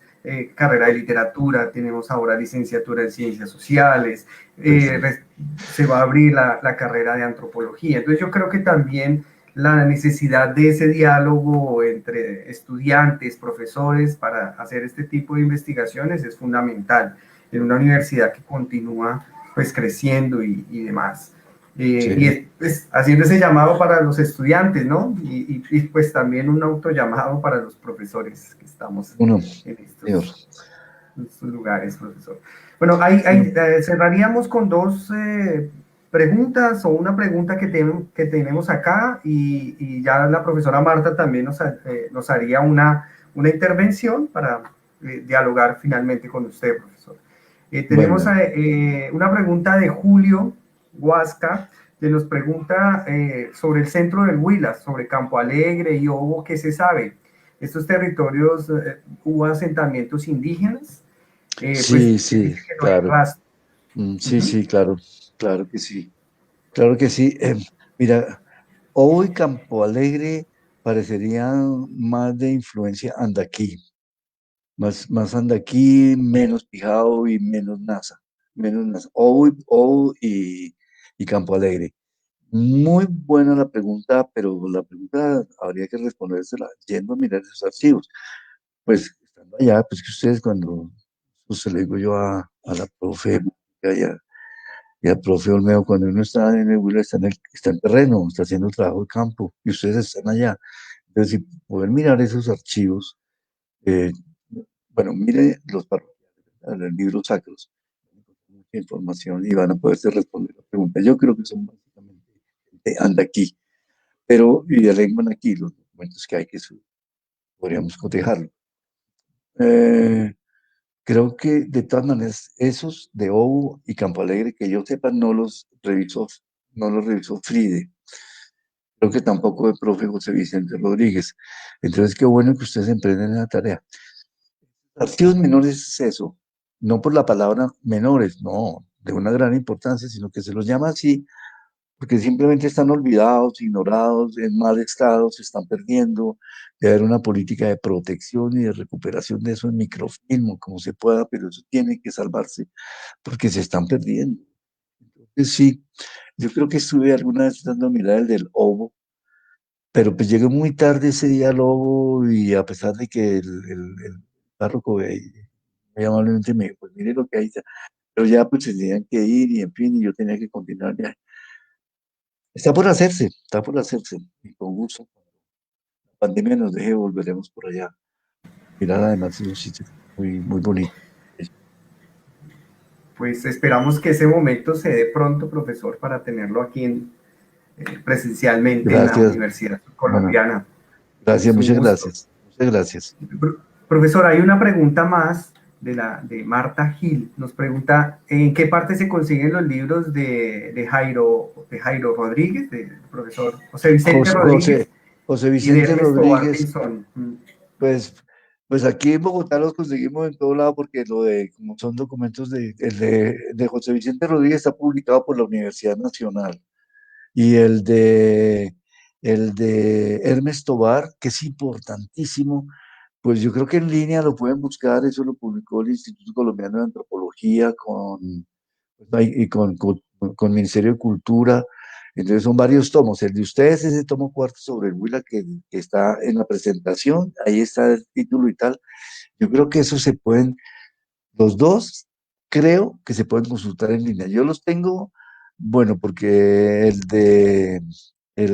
carrera de literatura, tenemos ahora licenciatura en ciencias sociales, se va a abrir la carrera de antropología. Entonces yo creo que también la necesidad de ese diálogo entre estudiantes, profesores, para hacer este tipo de investigaciones es fundamental en una universidad que continúa pues creciendo y demás. Y pues, haciendo ese llamado para los estudiantes, ¿no? Y pues también un autollamado para los profesores que estamos en estos lugares, profesor. Bueno, cerraríamos con dos preguntas o una pregunta que tenemos acá y ya la profesora Marta también nos haría una intervención para dialogar finalmente con usted, profesor. Tenemos una pregunta de Julio Huasca, que nos pregunta sobre el centro del Huila, sobre Campo Alegre y Obo, ¿qué se sabe? ¿Estos territorios hubo asentamientos indígenas?
Sí, pues, sí, claro. Sí, sí, claro, claro que sí. Claro que sí. Mira, Obo y Campo Alegre parecerían más de influencia andaquí. Más andaquí, menos Pijao y menos Nasa. Menos Nasa. Obo y Campo Alegre. Muy buena la pregunta, pero la pregunta habría que respondérsela yendo a mirar esos archivos. Pues estando allá, pues que ustedes cuando, pues se le digo yo a la profe y al profe Olmedo, cuando uno está en el Huila, está en terreno, está haciendo trabajo de campo, y ustedes están allá. Entonces, si poder mirar esos archivos, bueno, mire los parroquiales, libros sacros, mucha información y van a poderse responder la pregunta. Yo creo que son básicamente anda aquí, pero y de lengua aquí los documentos que hay que subir, podríamos cotejarlo. Creo que de todas maneras, esos de Obo y Campo Alegre, que yo sepa, no los revisó Fride. Creo que tampoco el profe José Vicente Rodríguez. Entonces, qué bueno que ustedes emprenden la tarea. Archivos menores es eso, no por la palabra menores, no, de una gran importancia, sino que se los llama así porque simplemente están olvidados, ignorados, en mal estado, se están perdiendo. Debe haber una política de protección y de recuperación de eso en microfilm, como se pueda, pero eso tiene que salvarse porque se están perdiendo. Entonces, sí, yo creo que estuve alguna vez dando a mirar el del Obo, pero pues llegué muy tarde ese día al Obo y a pesar de que el párroco muy amablemente me dijo, pues mire lo que hay, pero ya pues tenían que ir y en fin, y yo tenía que continuar ya. Está por hacerse, y con gusto. Cuando la pandemia nos deje, volveremos por allá. Mirar además es un sitio muy, muy bonito.
Pues esperamos que ese momento se dé pronto, profesor, para tenerlo aquí presencialmente en la
Gracias.
Universidad
Bueno,
Colombiana.
gracias,
Es un
muchas
gusto.
gracias. Muchas gracias.
Profesor, hay una pregunta más de Marta Gil. Nos pregunta, ¿en qué parte se consiguen los libros de Jairo Rodríguez, del profesor José Vicente Rodríguez
José
y de
Vicente
Ernesto
Rodríguez,
Pinzón?
pues aquí en Bogotá los conseguimos en todo lado porque como son documentos de José Vicente Rodríguez está publicado por la Universidad Nacional. Y el de Hermes Tobar, que es importantísimo, pues yo creo que en línea lo pueden buscar, eso lo publicó el Instituto Colombiano de Antropología y con el Ministerio de Cultura. Entonces son varios tomos. El de ustedes es el tomo cuarto sobre el Huila que está en la presentación, ahí está el título y tal. Yo creo que eso los dos creo que se pueden consultar en línea. Yo los tengo, bueno, porque el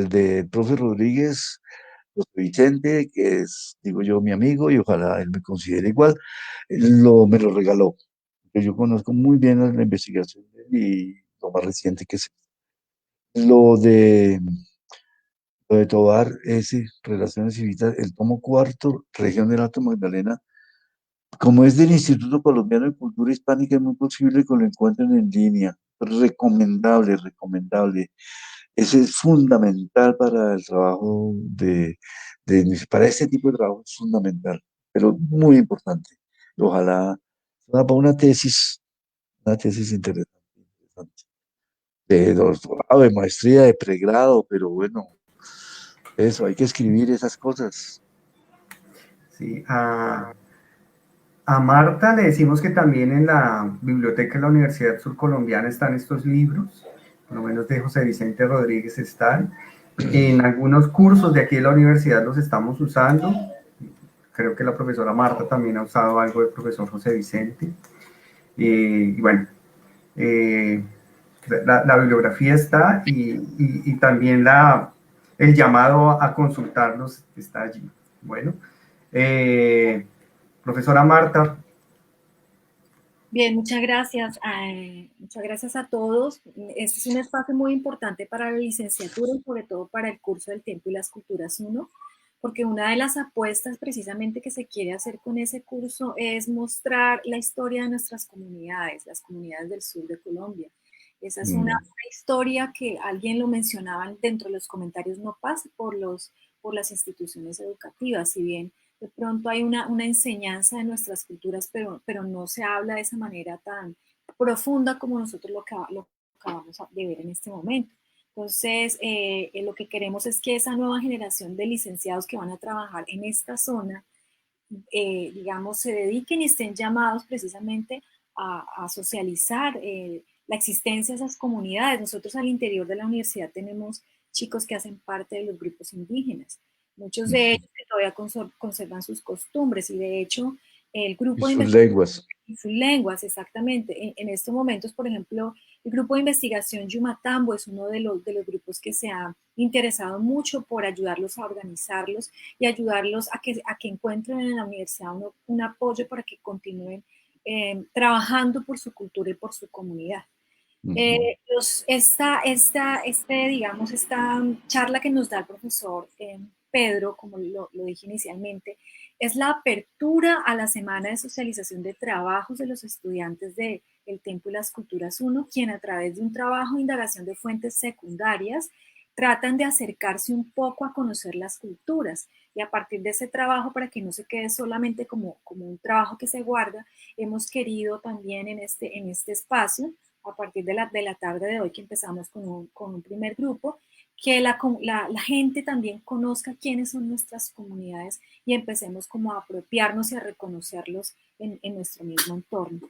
de profe Rodríguez, José Vicente, que es, digo yo, mi amigo, y ojalá él me considere igual, me lo regaló. Porque yo conozco muy bien la investigación de él y lo más reciente que es lo de, lo de Tobar, ese, Relaciones Civiles, el tomo cuarto, Región del Alto Magdalena. Como es del Instituto Colombiano de Cultura Hispánica, es muy posible que lo encuentren en línea. Recomendable, recomendable. Ese es fundamental para el trabajo para este tipo de trabajo es fundamental, pero muy importante. Ojalá para una tesis interesante, interesante. De doctorado, de maestría, de pregrado, pero bueno, eso, hay que escribir esas cosas.
Sí, A Marta le decimos que también en la biblioteca de la Universidad Surcolombiana están estos libros, por lo menos de José Vicente Rodríguez están. En algunos cursos de aquí de la universidad los estamos usando. Creo que la profesora Marta también ha usado algo del profesor José Vicente. Y bueno, la bibliografía está y también el llamado a consultarlos está allí. Bueno, profesora Marta.
Bien, muchas gracias a todos. Este es un espacio muy importante para la licenciatura y sobre todo para el curso del Tiempo y las Culturas 1, porque una de las apuestas precisamente que se quiere hacer con ese curso es mostrar la historia de nuestras comunidades, las comunidades del sur de Colombia. Esa es una historia que alguien lo mencionaba dentro de los comentarios, no pasa por las instituciones educativas, si bien de pronto hay una enseñanza de nuestras culturas, pero no se habla de esa manera tan profunda como nosotros lo acabamos de ver en este momento. Entonces, lo que queremos es que esa nueva generación de licenciados que van a trabajar en esta zona, digamos, se dediquen y estén llamados precisamente a socializar la existencia de esas comunidades. Nosotros al interior de la universidad tenemos chicos que hacen parte de los grupos indígenas, muchos de ellos que todavía conservan sus costumbres y de hecho el
Y
grupo de
sus lenguas.
y sus lenguas, exactamente. En estos momentos, por ejemplo, el grupo de investigación Yumatambo es uno de los grupos que se ha interesado mucho por ayudarlos a organizarlos y ayudarlos a que encuentren en la universidad un apoyo para que continúen trabajando por su cultura y por su comunidad. Digamos, esta charla que nos da el profesor Pedro, como lo dije inicialmente, es la apertura a la semana de socialización de trabajos de los estudiantes de El Tiempo y las Culturas 1, quien a través de un trabajo de indagación de fuentes secundarias tratan de acercarse un poco a conocer las culturas y a partir de ese trabajo, para que no se quede solamente como un trabajo que se guarda, hemos querido también en este espacio a partir de la tarde de hoy que empezamos con un primer grupo, que la gente también conozca quiénes son nuestras comunidades y empecemos como a apropiarnos y a reconocerlos en nuestro mismo entorno.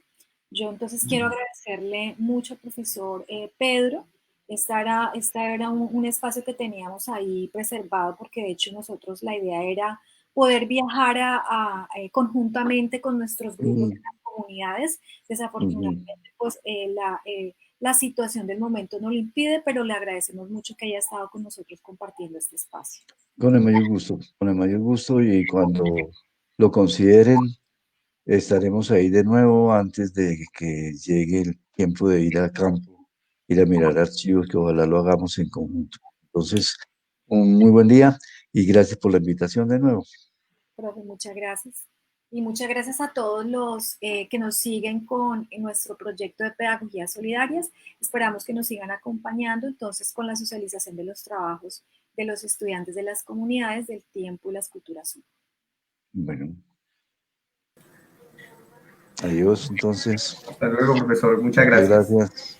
Yo entonces quiero agradecerle mucho al profesor Pedro. Esta era un espacio que teníamos ahí preservado porque de hecho nosotros la idea era poder viajar conjuntamente con nuestros grupos de las comunidades. Desafortunadamente, pues la situación del momento no lo impide, pero le agradecemos mucho que haya estado con nosotros compartiendo este espacio.
Con el mayor gusto y cuando lo consideren, estaremos ahí de nuevo antes de que llegue el tiempo de ir a campo, ir a mirar archivos, que ojalá lo hagamos en conjunto. Entonces, un muy buen día y gracias por la invitación de nuevo.
Profe, muchas gracias. Y muchas gracias a todos los que nos siguen en nuestro proyecto de Pedagogías Solidarias. Esperamos que nos sigan acompañando entonces con la socialización de los trabajos de los estudiantes de las comunidades del tiempo y las culturas.
Bueno, adiós entonces.
Hasta luego, profesor. Muchas
Muchas
gracias.
gracias.